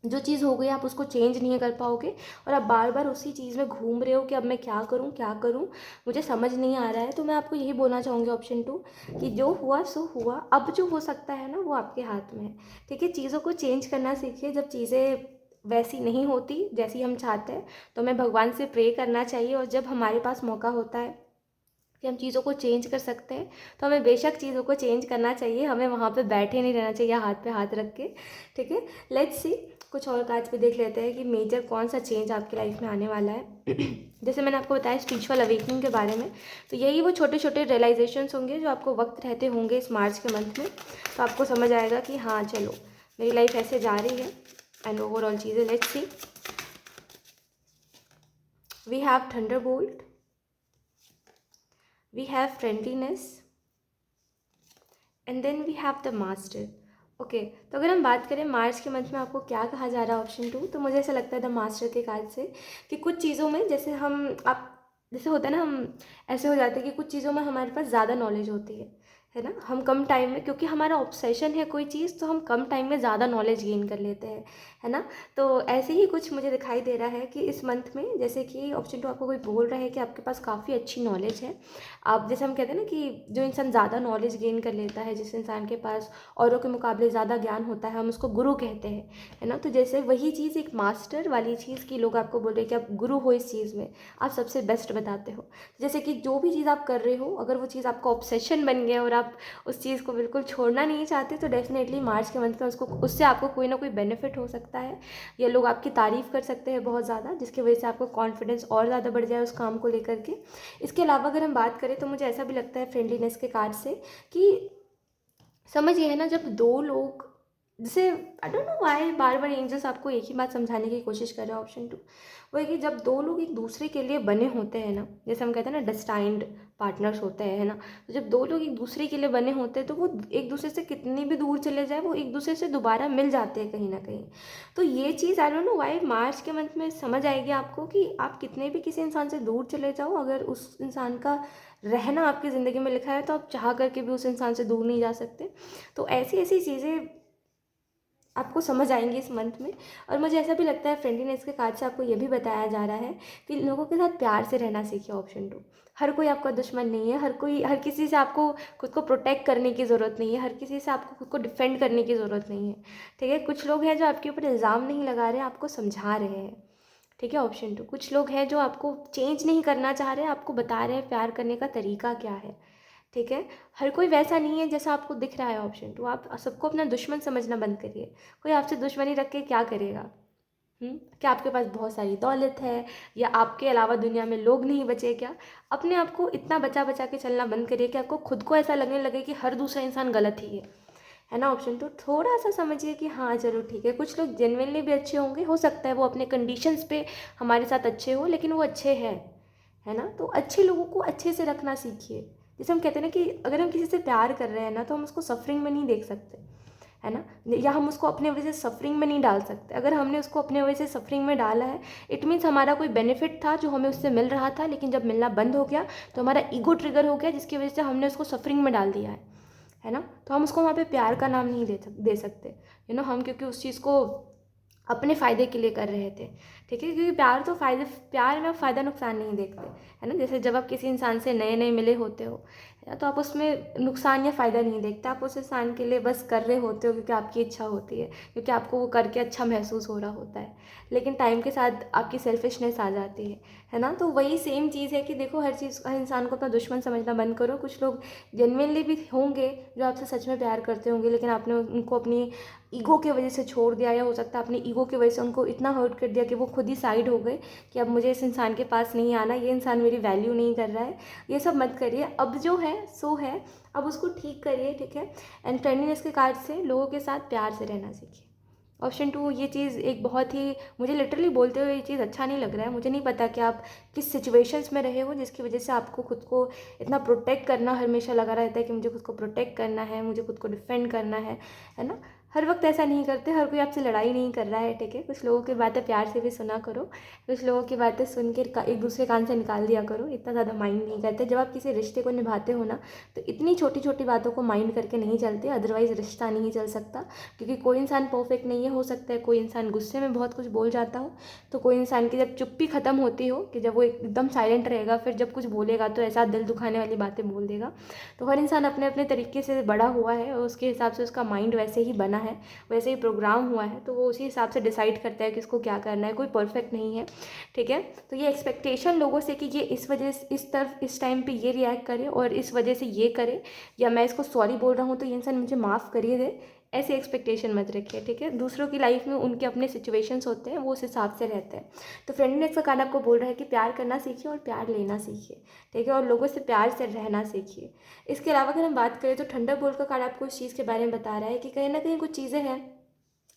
जो चीज़ हो गई आप उसको चेंज नहीं कर पाओगे, और आप बार बार उसी चीज़ में घूम रहे हो कि अब मैं क्या करूँ क्या करूँ, मुझे समझ नहीं आ रहा है। तो मैं आपको यही बोलना चाहूँगी, ऑप्शन 2, कि जो हुआ सो हुआ, अब जो हो सकता है ना वो आपके हाथ में है। ठीक है, चीज़ों को चेंज करना सीखिए। जब चीज़ें वैसी नहीं होती जैसी हम चाहते हैं, तो हमें भगवान से प्रे करना चाहिए। और जब हमारे पास मौका होता है कि हम चीज़ों को चेंज कर सकते हैं, तो हमें बेशक चीज़ों को चेंज करना चाहिए, हमें वहाँ पे बैठे नहीं रहना चाहिए हाथ पे हाथ रख के। ठीक है, लेट्स सी, कुछ और कार्ड्स भी देख लेते हैं कि मेजर कौन सा चेंज आपकी लाइफ में आने वाला है। जैसे मैंने आपको बताया स्पिरिचुअल अवेकनिंग के बारे में, तो यही वो छोटे छोटे रियलाइजेशंस होंगे जो आपको वक्त रहते होंगे इस मार्च के मंथ में। तो आपको समझ आएगा कि हाँ चलो, मेरी लाइफ ऐसे जा रही है, एंड ओवरऑल चीज़ें। Let's see, we have thunderbolt, we have friendliness, and then we have the master. Okay, तो अगर हम बात करें मार्च के मंथ में आपको क्या कहा जा रहा है, ऑप्शन 2, तो मुझे ऐसा लगता है द मास्टर के कार्ड से कि कुछ चीज़ों में जैसे हम आप जैसे होता है ना, हम ऐसे हो जाते हैं कि कुछ चीज़ों में हमारे पास ज़्यादा नॉलेज होती है ना, हम कम टाइम में, क्योंकि हमारा ऑब्सेशन है कोई चीज़, तो हम कम टाइम में ज़्यादा नॉलेज गेन कर लेते हैं। है ना? तो ऐसे ही कुछ मुझे दिखाई दे रहा है कि इस मंथ में, जैसे कि ऑप्शन 2 आपको कोई बोल रहा है कि आपके पास काफ़ी अच्छी नॉलेज है। आप जैसे हम कहते हैं ना कि जो इंसान ज़्यादा नॉलेज गेन कर लेता है, जिस इंसान के पास औरों के मुकाबले ज़्यादा ज्ञान होता है, हम उसको गुरु कहते हैं। है ना? तो जैसे वही चीज़ एक मास्टर वाली चीज़ की लोग आपको बोल रहे हैं कि आप गुरु हो इस चीज़ में, आप सबसे बेस्ट बताते हो। जैसे कि जो भी चीज़ आप कर रहे हो, अगर वो चीज़ आपका ऑब्सेशन बन गया और आप उस चीज़ को बिल्कुल छोड़ना नहीं चाहते, तो डेफिनेटली मार्च के मंथ में उससे आपको कोई ना कोई बेनिफिट हो सकता है, या लोग आपकी तारीफ़ कर सकते हैं बहुत ज़्यादा, जिसकी वजह से आपको कॉन्फिडेंस और ज़्यादा बढ़ जाए उस काम को लेकर के। इसके अलावा अगर हम बात करें तो मुझे ऐसा भी लगता है फ्रेंडलीनेस के कार्ड से कि समझ ये है ना, जब दो लोग, जैसे आई डोंट नो व्हाई बार बार एंजल्स आपको एक ही बात समझाने की कोशिश कर रहे हैं, ऑप्शन 2, वो है कि जब दो लोग एक दूसरे के लिए बने होते हैं ना, जैसे हम कहते हैं ना डेस्टाइन्ड पार्टनर्स होते हैं, है ना, तो जब दो लोग एक दूसरे के लिए बने होते हैं तो वो एक दूसरे से कितनी भी दूर चले जाए, वो एक दूसरे से दोबारा मिल जाते हैं कहीं ना कहीं। तो ये चीज़ आई डोंट नो व्हाई मार्च के मंथ में समझ आएगी आपको कि आप कितने भी किसी इंसान से दूर चले जाओ, अगर उस इंसान का रहना आपकी ज़िंदगी में लिखा है, तो आप चाह करके भी उस इंसान से दूर नहीं जा सकते। तो ऐसी ऐसी चीज़ें आपको समझ आएंगे इस मंथ में। और मुझे ऐसा भी लगता है फ्रेंडलीनेस के कार्ड से आपको ये भी बताया जा रहा है कि लोगों के साथ प्यार से रहना सीखिए। ऑप्शन 2, हर कोई आपका दुश्मन नहीं है, हर किसी से आपको खुद को प्रोटेक्ट करने की ज़रूरत नहीं है, हर किसी से आपको खुद को डिफेंड करने की ज़रूरत नहीं है। ठीक है, कुछ लोग हैं जो आपके ऊपर इल्ज़ाम नहीं लगा रहे हैं, आपको समझा रहे हैं। ठीक है, ऑप्शन 2, कुछ लोग हैं जो आपको चेंज नहीं करना चाह रहे हैं, आपको बता रहे हैं प्यार करने का तरीका क्या है। ठीक है, हर कोई वैसा नहीं है जैसा आपको दिख रहा है। ऑप्शन 2, आप सबको अपना दुश्मन समझना बंद करिए। कोई आपसे दुश्मनी रख के क्या करेगा? क्या आपके पास बहुत सारी दौलत है, या आपके अलावा दुनिया में लोग नहीं बचे क्या? अपने आप को इतना बचा बचा के चलना बंद करिए कि आपको खुद को ऐसा लगने लगे कि हर दूसरा इंसान गलत ही है ना। ऑप्शन 2, थोड़ा सा समझिए कि हाँ चलो ठीक है, कुछ लोग जेन्युइनली भी अच्छे होंगे, हो सकता है वो अपने कंडीशंस पे हमारे साथ अच्छे हो, लेकिन वो अच्छे हैं, है ना। तो अच्छे लोगों को अच्छे से रखना सीखिए। जैसे हम कहते हैं ना कि अगर हम किसी से प्यार कर रहे हैं ना, तो हम उसको सफरिंग में नहीं देख सकते, है ना, या हम उसको अपने वजह से सफरिंग में नहीं डाल सकते। अगर हमने उसको अपने वजह से सफरिंग में डाला है, इट मीन्स हमारा कोई बेनिफिट था जो हमें उससे मिल रहा था, लेकिन जब मिलना बंद हो गया तो हमारा ईगो ट्रिगर हो गया, जिसकी वजह से हमने उसको सफरिंग में डाल दिया है ना। तो हम उसको वहाँ पे प्यार का नाम नहीं दे सकते, हम क्योंकि उस चीज़ को अपने फ़ायदे के लिए कर रहे थे। ठीक है, क्योंकि प्यार में आप फ़ायदा नुकसान नहीं देखते, है ना। जैसे जब आप किसी इंसान से नए नए मिले होते हो, या तो आप उसमें नुकसान या फ़ायदा नहीं देखते, आप उस इंसान के लिए बस कर रहे होते हो क्योंकि आपकी इच्छा होती है, क्योंकि आपको वो करके अच्छा महसूस हो रहा होता है। लेकिन टाइम के साथ आपकी सेल्फिशनेस आ जाती है ना। तो वही सेम चीज़ है कि देखो, हर इंसान को अपना दुश्मन समझना बंद करो। कुछ लोग जेन्युइनली भी होंगे जो आपसे सच में प्यार करते होंगे, लेकिन आपने उनको अपनी ईगो की वजह से छोड़ दिया, या हो सकता है अपनी ईगो की वजह से उनको इतना हर्ट कर दिया कि वो खुद ही साइड हो गए कि अब मुझे इस इंसान के पास नहीं आना, ये इंसान मेरी वैल्यू नहीं कर रहा है। ये सब मत करिए, अब जो है सो है, अब उसको ठीक करिए। ठीक है, एंड फ्रेंडलीनेस के कार्ड से लोगों के साथ प्यार से रहना सीखिए। ऑप्शन 2, ये चीज़ एक बहुत ही, मुझे लिटरली बोलते हुए ये चीज़ अच्छा नहीं लग रहा है। मुझे नहीं पता कि आप किस सिचुएशंस में रहे हो जिसकी वजह से आपको खुद को इतना प्रोटेक्ट करना हमेशा लगा रहता है कि मुझे खुद को प्रोटेक्ट करना है, मुझे खुद को डिफेंड करना है ना। हर वक्त ऐसा नहीं करते, हर कोई आपसे लड़ाई नहीं कर रहा है। ठीक है, कुछ लोगों की बातें प्यार से भी सुना करो, कुछ लोगों की बातें सुन के एक दूसरे कान से निकाल दिया करो, इतना ज़्यादा माइंड नहीं करते। जब आप किसी रिश्ते को निभाते हो ना, तो इतनी छोटी छोटी बातों को माइंड करके नहीं चलते, अदरवाइज़ रिश्ता नहीं चल सकता। क्योंकि कोई इंसान परफेक्ट नहीं है, हो सकता है कोई इंसान गुस्से में बहुत कुछ बोल जाता हो, तो कोई इंसान की जब चुप्पी ख़त्म होती हो, कि जब वो एकदम साइलेंट रहेगा, फिर जब कुछ बोलेगा तो ऐसा दिल दुखाने वाली बातें बोल देगा। तो हर इंसान अपने अपने तरीके से बड़ा हुआ है, और उसके हिसाब से उसका माइंड वैसे ही बना है, वैसे ही प्रोग्राम हुआ है, तो वो उसी हिसाब से डिसाइड करता है कि इसको क्या करना है। कोई परफेक्ट नहीं है। ठीक है, तो ये एक्सपेक्टेशन लोगों से कि ये इस वजह से इस तरफ इस टाइम पे ये रिएक्ट करे और इस वजह से ये करे, या मैं इसको सॉरी बोल रहा हूँ तो ये इंसान मुझे माफ़ करिए दे, ऐसी एक्सपेक्टेशन मत रखिए। ठीक है, दूसरों की लाइफ में उनके अपने सिचुएशंस होते हैं, वो उस हिसाब से रहते हैं। तो फ्रेंडनेस का कार्ड आपको बोल रहा है कि प्यार करना सीखिए और प्यार लेना सीखिए। ठीक है, और लोगों से प्यार से रहना सीखिए। इसके अलावा अगर हम बात करें तो थंडर बोल्ट का कार्ड आपको इस चीज़ के बारे में बता रहा है कि कहीं ना कहीं कुछ चीज़ें हैं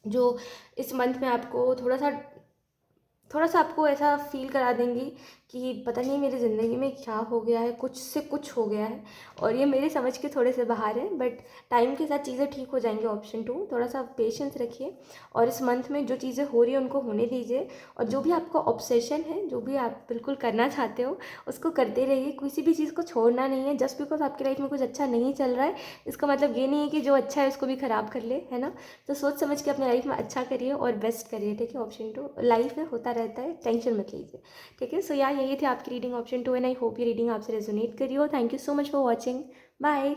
जो इस मंथ में आपको थोड़ा सा आपको ऐसा फील करा देंगी कि पता नहीं मेरी ज़िंदगी में क्या हो गया है, कुछ से कुछ हो गया है, और ये मेरी समझ के थोड़े से बाहर है, बट टाइम के साथ चीज़ें ठीक हो जाएंगी। ऑप्शन 2, थोड़ा सा पेशेंस रखिए, और इस मंथ में जो चीज़ें हो रही है उनको होने दीजिए, और जो भी आपका ऑब्सेशन है, जो भी आप बिल्कुल करना चाहते हो, उसको करते रहिए। किसी भी चीज़ को छोड़ना नहीं है। जस्ट बिकॉज आपकी लाइफ में कुछ अच्छा नहीं चल रहा है, इसका मतलब ये नहीं है कि जो अच्छा है उसको भी ख़राब कर ले, है ना। तो सोच समझ के अपनी लाइफ में अच्छा करिए और बेस्ट करिए। ठीक है, ऑप्शन 2, लाइफ में होता रहता है, टेंशन मत लीजिए। ठीक है, सो यार यही थी आपकी reading option 2, and I hope ये रीडिंग आपसे रेजोनेट करी हो। Thank you so much for watching. Bye.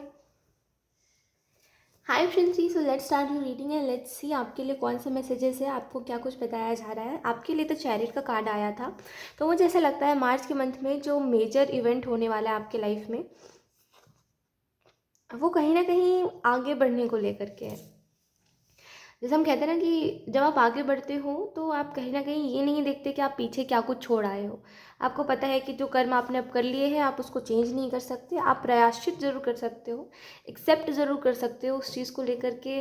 Hi friends, so let's start your reading and let's see आपके लिए कौन से मैसेजेस है, आपको क्या कुछ बताया जा रहा है। आपके लिए तो चैरिट का कार्ड आया था, तो मुझे ऐसा लगता है मार्च के मंथ में जो मेजर इवेंट होने वाला है आपके लाइफ में, वो कहीं ना कहीं आगे बढ़ने को लेकर के है। जैसे हम कहते हैं ना कि जब आप आगे बढ़ते हो तो आप कहीं ना कहीं ये नहीं देखते कि आप पीछे क्या कुछ छोड़ आए हो। आपको पता है कि जो कर्म आपने अब कर लिए हैं आप उसको चेंज नहीं कर सकते, आप प्रायश्चित ज़रूर कर सकते हो, एक्सेप्ट ज़रूर कर सकते हो उस चीज़ को लेकर के,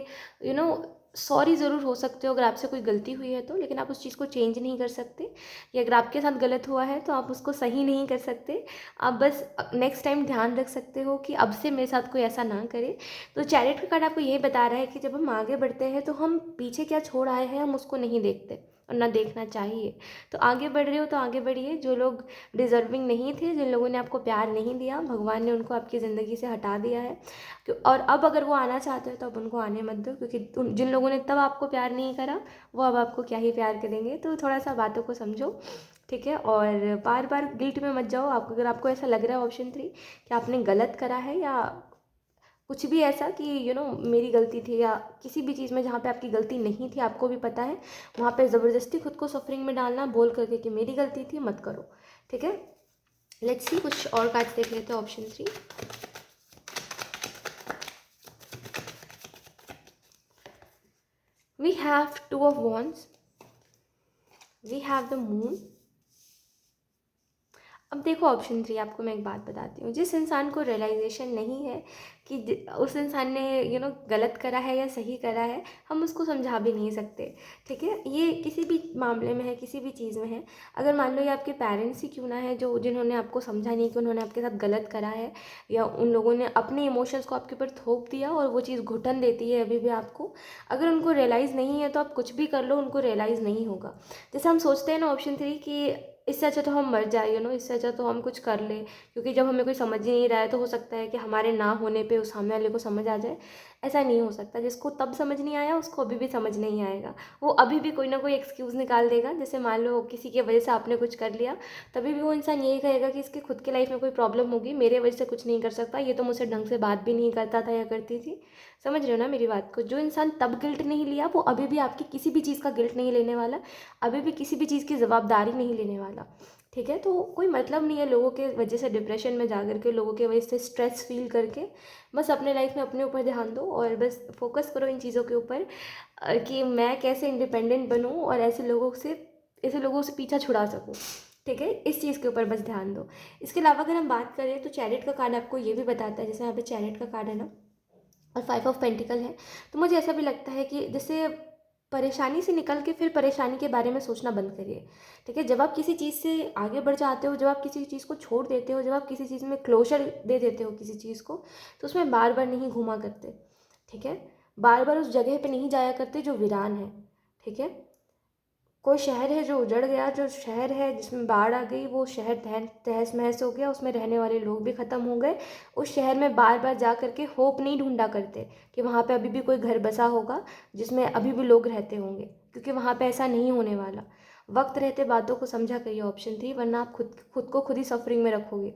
सॉरी ज़रूर हो सकते हो अगर आपसे कोई गलती हुई है तो, लेकिन आप उस चीज़ को चेंज नहीं कर सकते। या अगर आपके साथ गलत हुआ है तो आप उसको सही नहीं कर सकते। आप बस नेक्स्ट टाइम ध्यान रख सकते हो कि अब से मेरे साथ कोई ऐसा ना करे। तो चैरिट का कार्ड आपको ये बता रहा है कि जब हम आगे बढ़ते हैं तो हम पीछे क्या छोड़ आए हैं हम उसको नहीं देखते, और ना देखना चाहिए। तो आगे बढ़ रहे हो तो आगे बढ़िए। जो लोग डिज़र्विंग नहीं थे, जिन लोगों ने आपको प्यार नहीं दिया, भगवान ने उनको आपकी ज़िंदगी से हटा दिया है। और अब अगर वो आना चाहते हो तो अब उनको आने मत दो, क्योंकि जिन लोगों ने तब आपको प्यार नहीं करा वो अब आपको क्या ही प्यार करेंगे। तो थोड़ा सा बातों को समझो, ठीक है। और बार बार गिल्ट में मत जाओ। आपको अगर आपको ऐसा लग रहा है ऑप्शन 3 कि आपने गलत करा है, या कुछ भी ऐसा कि मेरी गलती थी, या किसी भी चीज़ में जहाँ पे आपकी गलती नहीं थी आपको भी पता है, वहाँ पे ज़बरदस्ती खुद को सफरिंग में डालना बोल करके कि मेरी गलती थी, मत करो, ठीक है। लेट्स सी, कुछ और कार्ड्स देख लेते हैं option 3। We have 2 of wands, we have the moon. अब देखो ऑप्शन 3, आपको मैं एक बात बताती हूँ। जिस इंसान को रियलाइजेशन नहीं है कि उस इंसान ने गलत करा है या सही करा है, हम उसको समझा भी नहीं सकते, ठीक है। ये किसी भी मामले में है, किसी भी चीज़ में है। अगर मान लो ये आपके पेरेंट्स ही क्यों ना है, जो जिन्होंने आपको समझा नहीं कि उन्होंने आपके साथ गलत करा है, या उन लोगों ने अपने इमोशंस को आपके ऊपर थोप दिया और वो चीज़ घुटन देती है अभी भी आपको। अगर उनको रियलाइज़ नहीं है तो आप कुछ भी कर लो, उनको रियलाइज़ नहीं होगा। जैसे हम सोचते हैं ना ऑप्शन 3 कि इससे अच्छा तो हम मर जाए, इससे अच्छा तो हम कुछ कर लें, क्योंकि जब हमें कोई समझ ही नहीं रहा है तो हो सकता है कि हमारे ना होने पे उस सामने वाले को समझ आ जाए। ऐसा नहीं हो सकता। जिसको तब समझ नहीं आया उसको अभी भी समझ नहीं आएगा। वो अभी भी कोई ना कोई एक्सक्यूज़ निकाल देगा। जैसे मान लो किसी की वजह से आपने कुछ कर लिया, तभी भी वो इंसान यही कहेगा कि इसके खुद की लाइफ में कोई प्रॉब्लम होगी, मेरे वजह से कुछ नहीं कर सकता, ये तो मुझसे ढंग से बात भी नहीं करता था या करती थी। समझ रहे हो ना मेरी बात को। जो इंसान तब गिल्ट नहीं लिया वो अभी भी आपकी किसी भी चीज़ का गिल्ट नहीं लेने वाला, अभी भी किसी भी चीज़ की जवाबदारी नहीं लेने वाला, ठीक है। तो कोई मतलब नहीं है लोगों के वजह से डिप्रेशन में जा करके, लोगों के वजह से स्ट्रेस फील करके। बस अपने लाइफ में अपने ऊपर ध्यान दो और बस फोकस करो इन चीज़ों के ऊपर, कि मैं कैसे इंडिपेंडेंट बनूं और ऐसे लोगों से पीछा छुड़ा सकूं, ठीक है। इस चीज़ के ऊपर बस ध्यान दो। इसके अलावा अगर हम बात करें तो चैरिट का कार्ड आपको ये भी बताता है, जैसे यहाँ पे चैरिट का कार्ड है ना, और 5 ऑफ पेंटिकल है। तो मुझे ऐसा भी लगता है कि जैसे परेशानी से निकल के फिर परेशानी के बारे में सोचना बंद करिए, ठीक है। जब आप किसी चीज़ से आगे बढ़ जाते हो, जब आप किसी चीज़ को छोड़ देते हो, जब आप किसी चीज़ में क्लोजर दे देते हो किसी चीज़ को, तो उसमें बार बार नहीं घूमा करते, ठीक है। बार बार उस जगह पे नहीं जाया करते जो वीरान है, ठीक है। कोई शहर है जो उजड़ गया, जो शहर है जिसमें बाढ़ आ गई, वो शहर तहस महस हो गया, उसमें रहने वाले लोग भी ख़त्म हो गए। उस शहर में बार बार जा करके होप नहीं ढूंढा करते कि वहाँ पे अभी भी कोई घर बसा होगा जिसमें अभी भी लोग रहते होंगे, क्योंकि वहाँ पे ऐसा नहीं होने वाला। वक्त रहते बातों को समझा करिए ऑप्शन 3, वरना आप खुद खुद को खुद ही सफरिंग में रखोगे,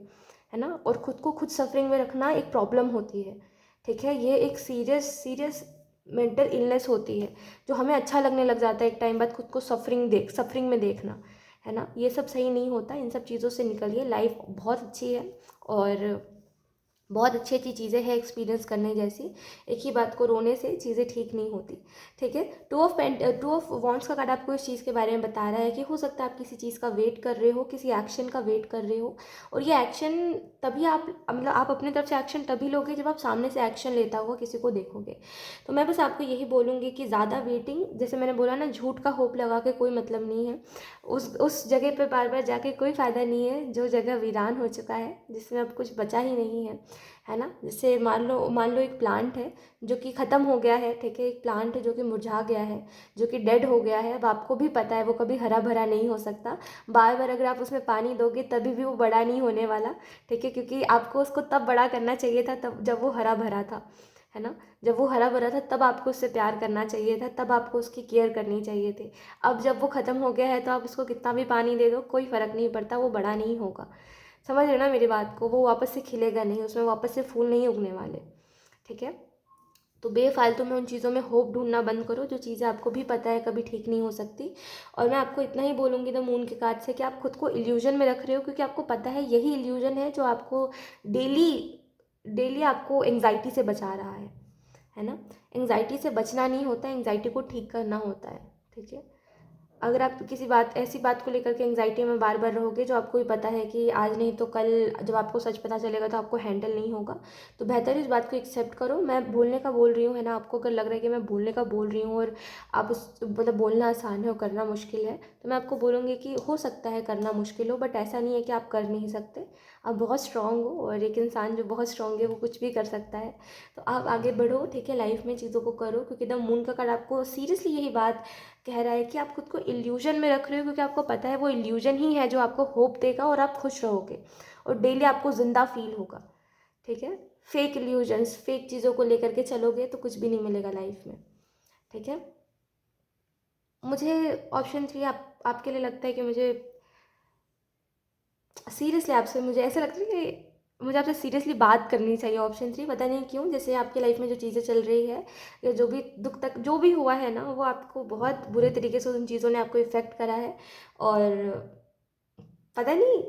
है ना। और खुद को खुद सफरिंग में रखना एक प्रॉब्लम होती है, ठीक है। ये एक सीरियस सीरियस मेंटल इलनेस होती है, जो हमें अच्छा लगने लग जाता है एक टाइम बाद खुद को सफरिंग में देखना, है ना। ये सब सही नहीं होता। इन सब चीज़ों से निकलिए। लाइफ बहुत अच्छी है और बहुत अच्छी अच्छी चीज़ें हैं एक्सपीरियंस करने जैसी। एक ही बात को रोने से चीज़ें ठीक नहीं होती, ठीक है। 2 ऑफ वॉन्ड्स का कार्ड आपको इस चीज़ के बारे में बता रहा है कि हो सकता है आप किसी चीज़ का वेट कर रहे हो, किसी एक्शन का वेट कर रहे हो, और ये एक्शन तभी आप मतलब आप अपनी तरफ से एक्शन तभी लोगे जब आप सामने से एक्शन लेता हुआ किसी को देखोगे। तो मैं बस आपको यही बोलूँगी कि ज़्यादा वेटिंग, जैसे मैंने बोला ना, झूठ का होप लगा के कोई मतलब नहीं है। उस जगह पे बार बार जाके कोई फ़ायदा नहीं है जो जगह वीरान हो चुका है, जिसमें अब कुछ बचा ही नहीं है ना। जैसे मान लो एक प्लांट है जो कि ख़त्म हो गया है, ठीक है। एक प्लांट है जो कि मुरझा गया है, जो कि डेड हो गया है। अब आपको भी पता है वो कभी हरा भरा नहीं हो सकता। बार बार अगर आप उसमें पानी दोगे तभी भी वो बड़ा नहीं होने वाला, ठीक है, क्योंकि आपको उसको तब बड़ा करना चाहिए था तब जब वो हरा भरा था, है ना। जब वो हरा भरा था तब आपको उससे प्यार करना चाहिए था, तब आपको उसकी केयर करनी चाहिए थी। अब जब वो ख़त्म हो गया है तो आप उसको कितना भी पानी दे दो कोई फ़र्क नहीं पड़ता, वो बड़ा नहीं होगा। समझ रहे हो ना मेरी बात को। वो वापस से खिलेगा नहीं, उसमें वापस से फूल नहीं उगने वाले, ठीक है। तो बेफालतू में उन चीज़ों में होप ढूंढना बंद करो, जो चीज़ें आपको भी पता है कभी ठीक नहीं हो सकती। और मैं आपको इतना ही बोलूँगी द मून के कार्ड से कि आप खुद को इल्यूजन में रख रहे हो, क्योंकि आपको पता है यही इल्यूजन है जो आपको डेली डेली आपको एंग्जाइटी से बचा रहा है ना। एंग्जाइटी से बचना नहीं होता, एंग्जाइटी को ठीक करना होता है, ठीक है। अगर आप किसी बात ऐसी बात को लेकर के एंग्जाइटी में बार बार रहोगे जो आपको ही पता है कि आज नहीं तो कल जब आपको सच पता चलेगा तो आपको हैंडल नहीं होगा, तो बेहतर इस बात को एक्सेप्ट करो। मैं बोलने का बोल रही हूँ, है ना। आपको अगर लग रहा है कि मैं बोलने का बोल रही हूँ और आप उस मतलब बोलना आसान है और करना मुश्किल है, तो मैं आपको बोलूँगी कि हो सकता है करना मुश्किल हो, बट ऐसा नहीं है कि आप कर नहीं सकते। आप बहुत स्ट्रांग हो, और एक इंसान जो बहुत स्ट्रांग है वो कुछ भी कर सकता है। तो आप आगे बढ़ो, ठीक है, लाइफ में चीज़ों को करो, क्योंकि द मून का कार्ड आपको सीरियसली यही बात कह रहा है कि आप खुद को इल्यूजन में रख रहे हो, क्योंकि आपको पता है वो इल्यूजन ही है जो आपको होप देगा और आप खुश रहोगे और डेली आपको ज़िंदा फील होगा, ठीक है। फेक इल्यूजन्स, फेक चीज़ों को लेकर के चलोगे तो कुछ भी नहीं मिलेगा लाइफ में, ठीक है। मुझे ऑप्शन 3 आपके लिए लगता है कि मुझे सीरियसली आपसे मुझे ऐसा लगता है कि मुझे आपसे सीरियसली बात करनी चाहिए ऑप्शन 3, पता नहीं क्यों। जैसे आपकी लाइफ में जो चीज़ें चल रही है या जो भी दुख तक जो भी हुआ है ना, वो आपको बहुत बुरे तरीके से उन चीज़ों ने आपको इफ़ेक्ट करा है, और पता नहीं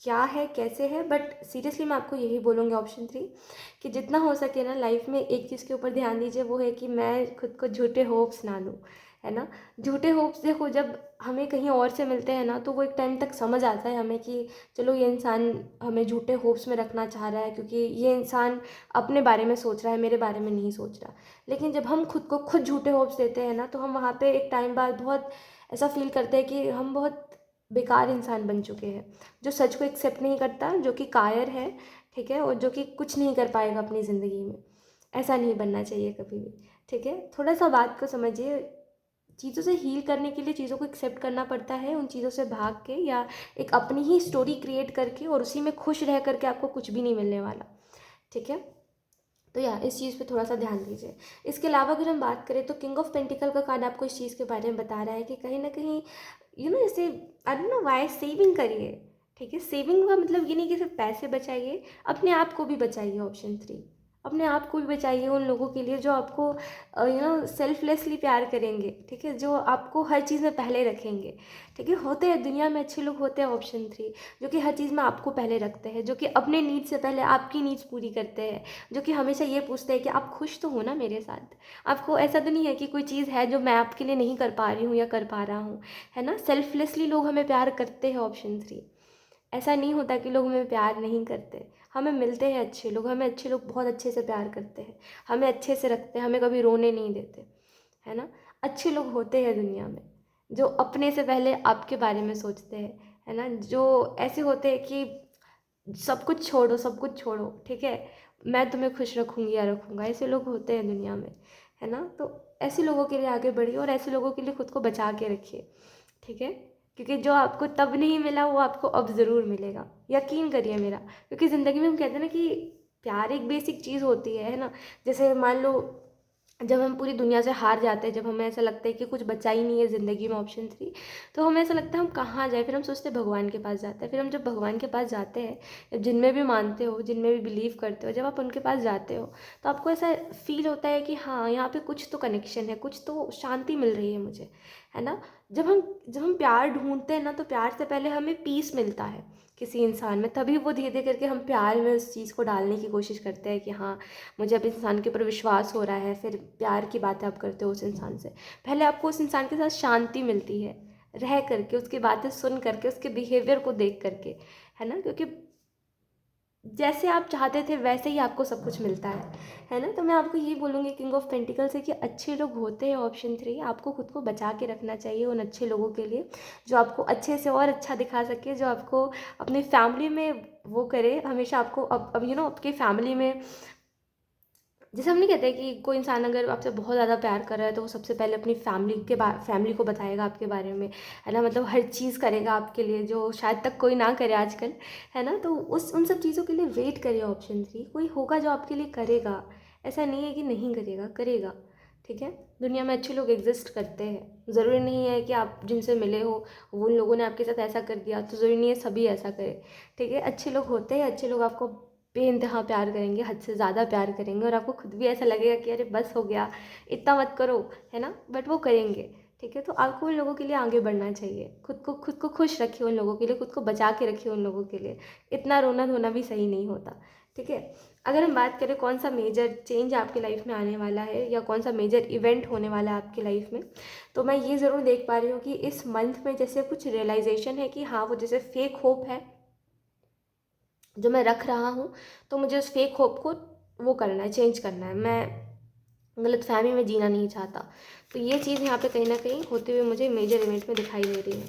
क्या है कैसे है, बट सीरियसली मैं आपको यही बोलूँगी ऑप्शन 3 कि जितना हो सके ना लाइफ में एक चीज़ के ऊपर ध्यान दीजिए, वो है कि मैं खुद को झूठे होप्स ना लूँ, है ना। झूठे होप्स देखो, जब हमें कहीं और से मिलते हैं ना, तो वो एक टाइम तक समझ आता है हमें कि चलो ये इंसान हमें झूठे होप्स में रखना चाह रहा है, क्योंकि ये इंसान अपने बारे में सोच रहा है, मेरे बारे में नहीं सोच रहा। लेकिन जब हम खुद को खुद झूठे होप्स देते हैं ना, तो हम वहाँ पे एक टाइम बाद बहुत ऐसा फील करते हैं कि हम बहुत बेकार इंसान बन चुके हैं, जो सच को एक्सेप्ट नहीं करता, जो कि कायर है, ठीक है, और जो कि कुछ नहीं कर पाएगा अपनी ज़िंदगी में। ऐसा नहीं बनना चाहिए कभी भी, ठीक है। थोड़ा सा बात को समझिए, चीज़ों से हील करने के लिए चीज़ों को एक्सेप्ट करना पड़ता है, उन चीज़ों से भाग के या एक अपनी ही स्टोरी क्रिएट करके और उसी में खुश रह करके आपको कुछ भी नहीं मिलने वाला, ठीक है। तो या इस चीज़ पे थोड़ा सा ध्यान दीजिए। इसके अलावा अगर हम बात करें तो किंग ऑफ पेंटिकल का कार्ड आपको इस चीज़ के बारे में बता रहा है कि कहीं ना कहीं जैसे I don't know why saving करिए, ठीक है। सेविंग का मतलब ये नहीं कि सिर्फ पैसे बचाइए, अपने आप को भी बचाइए ऑप्शन 3। अपने आप को भी बचाइए उन लोगों के लिए जो आपको सेल्फलेसली प्यार करेंगे, ठीक है, जो आपको हर चीज़ में पहले रखेंगे, ठीक है। होते हैं दुनिया में अच्छे लोग, होते हैं ऑप्शन 3, जो कि हर चीज़ में आपको पहले रखते हैं, जो कि अपने नीड्स से पहले आपकी नीड्स पूरी करते हैं, जो कि हमेशा ये पूछते हैं कि आप खुश तो हो ना मेरे साथ, आपको ऐसा तो नहीं है कि कोई चीज़ है जो मैं आपके लिए नहीं कर पा रही हूँ या कर पा रहा हूँ, है ना। सेल्फलेसली लोग हमें प्यार करते हैं ऑप्शन 3। ऐसा नहीं होता कि लोग हमें प्यार नहीं करते, हमें मिलते हैं अच्छे लोग, हमें अच्छे लोग बहुत अच्छे से प्यार करते हैं, हमें अच्छे से रखते हैं, हमें कभी रोने नहीं देते, है ना। अच्छे लोग होते हैं दुनिया में, जो अपने से पहले आपके बारे में सोचते हैं, है ना, जो ऐसे होते हैं कि सब कुछ छोड़ो, सब कुछ छोड़ो, ठीक है, मैं तुम्हें खुश रखूँगी या रखूँगा। ऐसे लोग होते हैं दुनिया में, है ना। तो ऐसे लोगों के लिए आगे बढ़िए और ऐसे लोगों के लिए खुद को बचा के रखिए, ठीक है। क्योंकि जो आपको तब नहीं मिला वो आपको अब ज़रूर मिलेगा, यकीन करिए मेरा। क्योंकि ज़िंदगी में हम कहते हैं ना कि प्यार एक बेसिक चीज़ होती है ना। जैसे मान लो जब हम पूरी दुनिया से हार जाते हैं, जब हमें ऐसा लगता है कि कुछ बचा ही नहीं है ज़िंदगी में ऑप्शन 3, तो हमें ऐसा लगता है हम कहाँ जाए, फिर हम सोचते हैं भगवान के पास जाते हैं। फिर हम जब भगवान के पास जाते हैं, जब जिनमें भी मानते हो, जिनमें भी बिलीव करते हो, जब आप उनके पास जाते हो तो आपको ऐसा फील होता है कि हाँ यहाँ पे कुछ तो कनेक्शन है, कुछ तो शांति मिल रही है मुझे, है ना। जब हम प्यार ढूंढते हैं ना, तो प्यार से पहले हमें पीस मिलता है किसी इंसान में, तभी वो धीरे धीरे करके हम प्यार में उस चीज़ को डालने की कोशिश करते हैं कि हाँ मुझे अब इस इंसान के ऊपर विश्वास हो रहा है। फिर प्यार की बातें आप करते हो उस इंसान से, पहले आपको उस इंसान के साथ शांति मिलती है रह करके, उसकी बातें सुन करके, उसके बिहेवियर को देख करके, है ना। क्योंकि जैसे आप चाहते थे वैसे ही आपको सब कुछ मिलता है ना। तो मैं आपको यही बोलूँगी किंग ऑफ पेंटिकल से कि अच्छे लोग होते हैं ऑप्शन 3। आपको खुद को बचा के रखना चाहिए उन अच्छे लोगों के लिए, जो आपको अच्छे से और अच्छा दिखा सके, जो आपको अपनी फैमिली में वो करे हमेशा आपको अब आपकी फैमिली में, जैसे हम नहीं कहते कि कोई इंसान अगर आपसे बहुत ज़्यादा प्यार कर रहा है तो वो सबसे पहले अपनी फैमिली को बताएगा आपके बारे में, है ना। मतलब हर चीज़ करेगा आपके लिए जो शायद तक कोई ना करे आजकल, है ना। तो उस उन सब चीज़ों के लिए वेट करिए ऑप्शन 3। कोई होगा जो आपके लिए करेगा, ऐसा नहीं है कि नहीं करेगा, करेगा, ठीक है। दुनिया में अच्छे लोग एग्जिस्ट करते हैं, ज़रूरी नहीं है कि आप जिनसे मिले हो वो उन लोगों ने आपके साथ ऐसा कर दिया तो ज़रूरी नहीं है सभी ऐसा करें, ठीक है। अच्छे लोग होते हैं, अच्छे लोग आपको बेइंतहा प्यार करेंगे, हद से ज़्यादा प्यार करेंगे, और आपको खुद भी ऐसा लगेगा कि अरे बस हो गया, इतना मत करो, है ना, बट वो करेंगे, ठीक है। तो आपको उन लोगों के लिए आगे बढ़ना चाहिए, खुद को खुश रखिए उन लोगों के लिए, खुद को बचा के रखिए उन लोगों के लिए। इतना रोना धोना भी सही नहीं होता, ठीक है। अगर हम बात करें कौन सा मेजर चेंज आपकी लाइफ में आने वाला है या कौन सा मेजर इवेंट होने वाला है आपकी लाइफ में, तो मैं ये ज़रूर देख पा रही हूँ कि इस मंथ में जैसे कुछ रियलाइजेशन है कि हाँ वो जैसे फेक होप है जो मैं रख रहा हूँ, तो मुझे उस फेक होप को वो करना है, चेंज करना है। मैं गलतफहमी में जीना नहीं चाहता। तो ये चीज़ यहाँ पे कहीं ना कहीं होते हुए मुझे मेजर इवेंट में दिखाई दे रही है।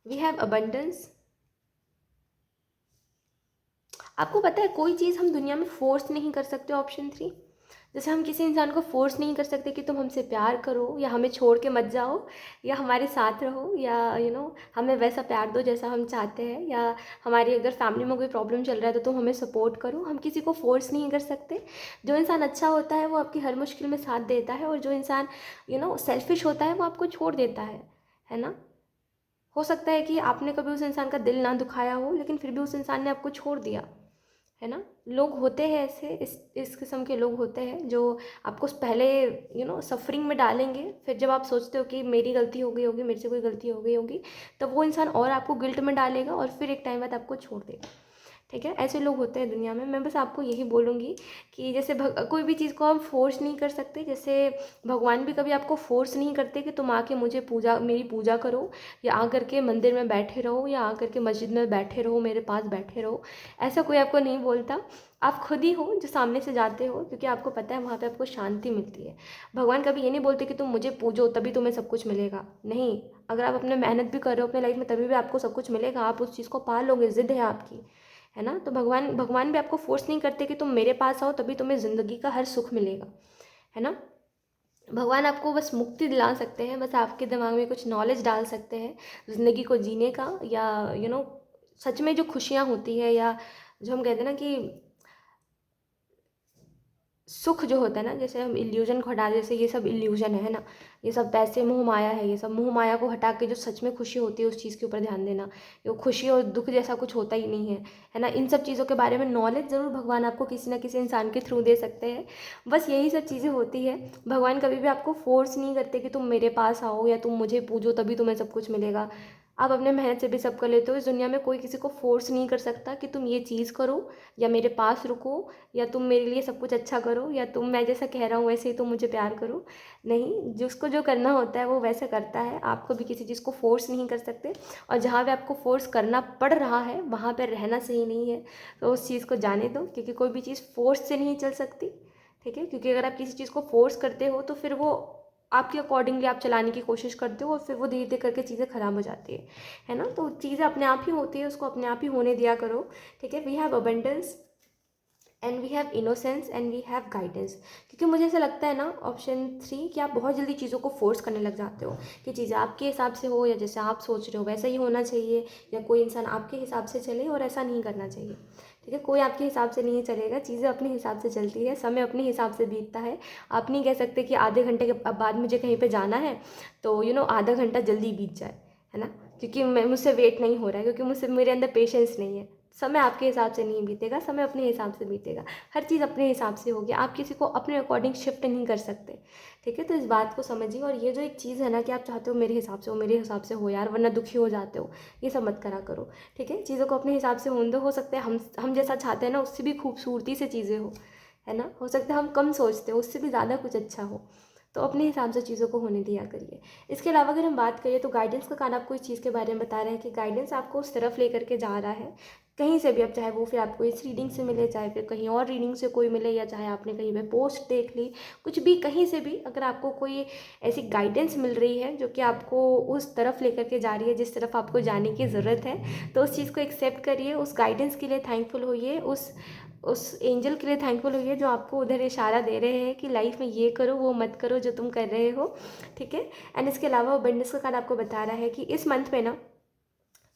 We have abundance. आपको पता है कोई चीज़ हम दुनिया में फोर्स नहीं कर सकते, ऑप्शन 3। जैसे हम किसी इंसान को फोर्स नहीं कर सकते कि तुम हमसे प्यार करो या हमें छोड़ के मत जाओ या हमारे साथ रहो या हमें वैसा प्यार दो जैसा हम चाहते हैं, या हमारी अगर फैमिली में कोई प्रॉब्लम चल रहा है तो तुम हमें सपोर्ट करो। हम किसी को फोर्स नहीं कर सकते। जो इंसान अच्छा होता है वो आपकी हर मुश्किल में साथ देता है, और जो इंसान सेल्फिश होता है वो आपको छोड़ देता है ना। हो सकता है कि आपने कभी उस इंसान का दिल ना दुखाया हो, लेकिन फिर भी उस इंसान ने आपको छोड़ दिया, है ना। लोग होते हैं ऐसे, इस किस्म के लोग होते हैं जो आपको पहले सफरिंग में डालेंगे, फिर जब आप सोचते हो कि मेरी गलती हो गई होगी, मेरे से कोई गलती हो गई होगी, तब वो इंसान और आपको गिल्ट में डालेगा और फिर एक टाइम बाद आपको छोड़ देगा। ठीक है, ऐसे लोग होते हैं दुनिया में। मैं बस आपको यही बोलूँगी कि जैसे कोई भी चीज़ को हम फोर्स नहीं कर सकते। जैसे भगवान भी कभी आपको फोर्स नहीं करते कि तुम आके मुझे मेरी पूजा करो, या आकर के मंदिर में बैठे रहो, या आकर के मस्जिद में बैठे रहो, मेरे पास बैठे रहो। ऐसा कोई आपको नहीं बोलता। आप खुद ही हो जो सामने से जाते हो, क्योंकि आपको पता है वहाँ पे आपको शांति मिलती है। भगवान कभी ये नहीं बोलते कि तुम मुझे पूजो तभी तुम्हें सब कुछ मिलेगा। नहीं, अगर आप अपने मेहनत भी कर रहे हो अपने लाइफ में तभी भी आपको सब कुछ मिलेगा। आप उस चीज़ को पा लोगे, ज़िद है आपकी, है ना। तो भगवान भगवान भी आपको फोर्स नहीं करते कि तुम मेरे पास आओ तभी तुम्हें ज़िंदगी का हर सुख मिलेगा, है ना। भगवान आपको बस मुक्ति दिला सकते हैं, बस आपके दिमाग में कुछ नॉलेज डाल सकते हैं ज़िंदगी को जीने का, या सच में जो खुशियाँ होती है, या जो हम कहते हैं ना कि सुख जो होता है ना, जैसे हम इल्यूजन को हटा, जैसे ये सब इल्यूजन है ना, ये सब पैसे मोह माया है, ये सब मोह माया को हटा के जो सच में खुशी होती है उस चीज़ के ऊपर ध्यान देना। ये खुशी और दुख जैसा कुछ होता ही नहीं है ना। इन सब चीज़ों के बारे में नॉलेज ज़रूर भगवान आपको किसी ना किसी इंसान के थ्रू दे सकते हैं। बस यही सब चीज़ें होती है। भगवान कभी भी आपको फोर्स नहीं करते कि तुम मेरे पास आओ या तुम मुझे पूजो तभी तुम्हें सब कुछ मिलेगा। आप अपने मेहनत से भी सब कर लेते हो। इस दुनिया में कोई किसी को फोर्स नहीं कर सकता कि तुम ये चीज़ करो या मेरे पास रुको, या तुम मेरे लिए सब कुछ अच्छा करो, या तुम मैं जैसा कह रहा हूँ वैसे ही तुम मुझे प्यार करो। नहीं, जिसको जो करना होता है वो वैसा करता है। आप कभी किसी चीज़ को फोर्स नहीं कर सकते, और जहाँ पे आपको फोर्स करना पड़ रहा है वहाँ पर रहना सही नहीं है। तो उस चीज़ को जाने दो, क्योंकि कोई भी चीज़ फोर्स से नहीं चल सकती। ठीक है, क्योंकि अगर आप किसी चीज़ को फोर्स करते हो तो फिर वो आपके अकॉर्डिंगली आप चलाने की कोशिश करते हो, और फिर वो धीरे धीरे करके चीज़ें ख़राब हो जाती है ना। तो चीज़ें अपने आप ही होती है, उसको अपने आप ही होने दिया करो। ठीक है, we have abundance and we have innocence and we have guidance. क्योंकि मुझे ऐसा लगता है ना, ऑप्शन 3, कि आप बहुत जल्दी चीज़ों को फोर्स करने लग जाते हो कि चीज़ें आपके हिसाब से हो, या जैसे आप सोच रहे हो वैसा ही होना चाहिए, या कोई इंसान आपके हिसाब से चले, और ऐसा नहीं करना चाहिए। ठीक है, कोई आपके हिसाब से नहीं चलेगा, चीज़ें अपने हिसाब से चलती है, समय अपने हिसाब से बीतता है। आप नहीं कह सकते कि आधे घंटे के बाद मुझे कहीं पर जाना है तो आधा घंटा जल्दी बीत जाए, है ना, क्योंकि मैं मुझसे वेट नहीं हो रहा है, क्योंकि मुझसे मेरे अंदर पेशेंस नहीं है। समय आपके हिसाब से नहीं बीतेगा, समय अपने हिसाब से बीतेगा। हर चीज़ अपने हिसाब से होगी, आप किसी को अपने अकॉर्डिंग शिफ्ट नहीं कर सकते। ठीक है, तो इस बात को समझिए। और ये जो एक चीज़ है ना कि आप चाहते हो मेरे हिसाब से हो, मेरे हिसाब से हो यार, वरना दुखी हो जाते हो, ये सब मत करा करो। ठीक है, चीज़ों को अपने हिसाब से होने दो। हो सकता है हम जैसा चाहते हैं ना उससे भी खूबसूरती से चीज़ें हो, है ना। हो सकता है हम कम सोचते हो, उससे भी ज़्यादा कुछ अच्छा हो। तो अपने हिसाब से चीज़ों को होने दिया करिए। इसके अलावा अगर हम बात करें तो गाइडेंस का कारण आपको इस चीज़ के बारे में बता रहे हैं कि गाइडेंस आपको उस तरफ लेकर के जा रहा है, कहीं से भी। अब चाहे वो फिर आपको इस रीडिंग से मिले, चाहे फिर कहीं और रीडिंग से कोई मिले, या चाहे आपने कहीं पे पोस्ट देख ली, कुछ भी कहीं से भी अगर आपको कोई ऐसी गाइडेंस मिल रही है जो कि आपको उस तरफ लेकर के जा रही है जिस तरफ आपको जाने की ज़रूरत है, तो उस चीज़ को एक्सेप्ट करिए। उस गाइडेंस के लिए थैंकफुल होइए, उस एंजल के लिए थैंकफुल होइए जो आपको उधर इशारा दे रहे हैं कि लाइफ में ये करो वो मत करो जो तुम कर रहे हो। ठीक है, एंड इसके अलावा अबंडेंस का कार्ड आपको बता रहा है कि इस मंथ में ना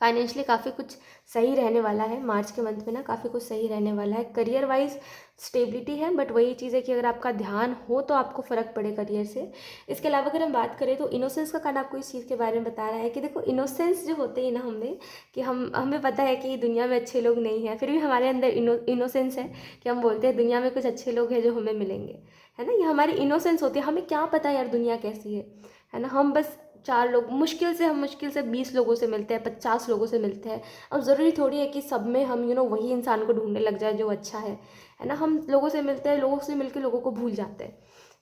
फाइनेंशियली काफ़ी कुछ सही रहने वाला है। मार्च के मंथ में ना काफ़ी कुछ सही रहने वाला है। करियर वाइज स्टेबिलिटी है, बट वही चीज़ है कि अगर आपका ध्यान हो तो आपको फ़र्क पड़े करियर से। इसके अलावा अगर हम बात करें तो इनोसेंस का कार्ड आपको इस चीज़ के बारे में बता रहा है कि देखो, इनोसेंस जो होते हैं ना हमें, कि हमें पता है कि दुनिया में अच्छे लोग नहीं हैं, फिर भी हमारे अंदर इनोसेंस है कि हम बोलते हैं दुनिया में कुछ अच्छे लोग हैं जो हमें मिलेंगे, है ना। ये हमारी इनोसेंस होती है। हमें क्या पता यार दुनिया कैसी है ना। हम बस 4 लोग, हम मुश्किल से 20 लोगों से मिलते हैं, 50 लोगों से मिलते हैं। अब ज़रूरी थोड़ी है कि सब में हम वही इंसान को ढूंढने लग जाए जो अच्छा है ना। हम लोगों से मिलते हैं, लोगों से मिलकर लोगों को भूल जाते हैं,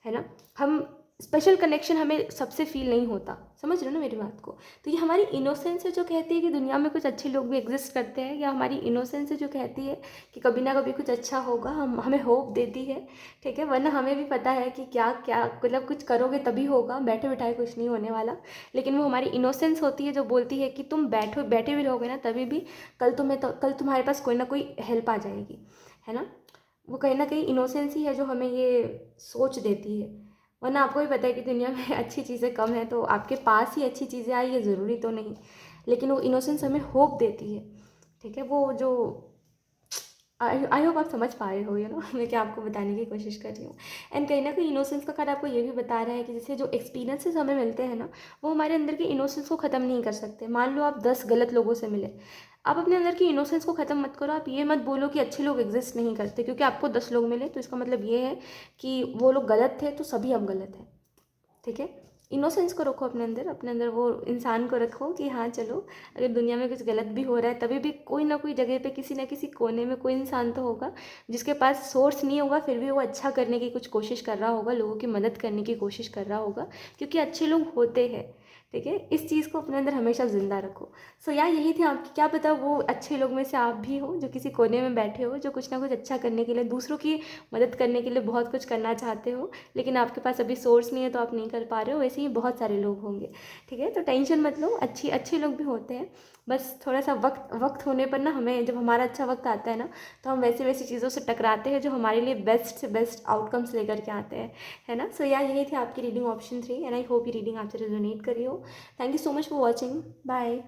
है ना। हम स्पेशल कनेक्शन हमें सबसे फ़ील नहीं होता, समझ रहे हो ना मेरी बात को। तो ये हमारी इनोसेंस है जो कहती है कि दुनिया में कुछ अच्छे लोग भी एग्जिस्ट करते हैं, या हमारी इनोसेंस है जो कहती है कि कभी ना कभी कुछ अच्छा होगा, हम हमें होप देती है, ठीक है। वरना हमें भी पता है कि क्या क्या मतलब कुछ करोगे तभी होगा, बैठे बिठाए कुछ नहीं होने वाला। लेकिन वो हमारी इनोसेंस होती है जो बोलती है कि तुम बैठे भी रहोगे ना तभी भी कल तुम्हारे पास कोई ना कोई हेल्प आ जाएगी, है ना। वो कहीं ना कहीं इनोसेंस ही है जो हमें ये सोच देती है। वरना आपको भी पता है कि दुनिया में अच्छी चीज़ें कम है, तो आपके पास ही अच्छी चीज़ें आई ये ज़रूरी तो नहीं। लेकिन वो इनोसेंस हमें होप देती है, ठीक है। वो जो आई होप आप समझ पा रहे हो, मैं क्या आपको बताने की कोशिश कर रही हूँ। एंड कहीं ना कहीं इनोसेंस का कार्ड आपको ये भी बता रहा है कि जैसे जो एक्सपीरियंसेस हमें मिलते हैं ना, वो हमारे अंदर के इनोसेंस को ख़त्म नहीं कर सकते। मान लो आप 10 गलत लोगों से मिले, आप अपने अंदर की इनोसेंस को ख़त्म मत करो। आप ये मत बोलो कि अच्छे लोग एग्जिस्ट नहीं करते, क्योंकि आपको 10 लोग मिले तो इसका मतलब ये है कि वो लोग गलत थे तो सभी अब गलत हैं, ठीक है। इनोसेंस को रखो अपने अंदर वो इंसान को रखो कि हाँ चलो, अगर दुनिया में कुछ गलत भी हो रहा है तभी भी कोई ना कोई जगह पे किसी ना किसी कोने में कोई इंसान तो होगा जिसके पास सोर्स नहीं होगा, फिर भी वो अच्छा करने की कुछ कोशिश कर रहा होगा, लोगों की मदद करने की कोशिश कर रहा होगा, क्योंकि अच्छे लोग होते हैं, ठीक है। इस चीज़ को अपने अंदर हमेशा ज़िंदा रखो। सो यार यही थी आपकी, क्या पता वो अच्छे लोग में से आप भी हो जो किसी कोने में बैठे हो, जो कुछ ना कुछ अच्छा करने के लिए, दूसरों की मदद करने के लिए बहुत कुछ करना चाहते हो, लेकिन आपके पास अभी सोर्स नहीं है तो आप नहीं कर पा रहे हो। वैसे ही बहुत सारे लोग होंगे, ठीक है। तो टेंशन मत लो, अच्छे लोग भी होते हैं। बस थोड़ा सा वक्त वक्त होने पर ना, हमें जब हमारा अच्छा वक्त आता है ना, तो हम वैसी वैसी चीज़ों से टकराते हैं जो हमारे लिए बेस्ट से बेस्ट आउटकम्स लेकर के आते हैं, है ना। सो यार यही थी आपकी reading option 3, and I hope ये रीडिंग आपसे रेजोनेट करी हो। Thank you so much for watching, bye.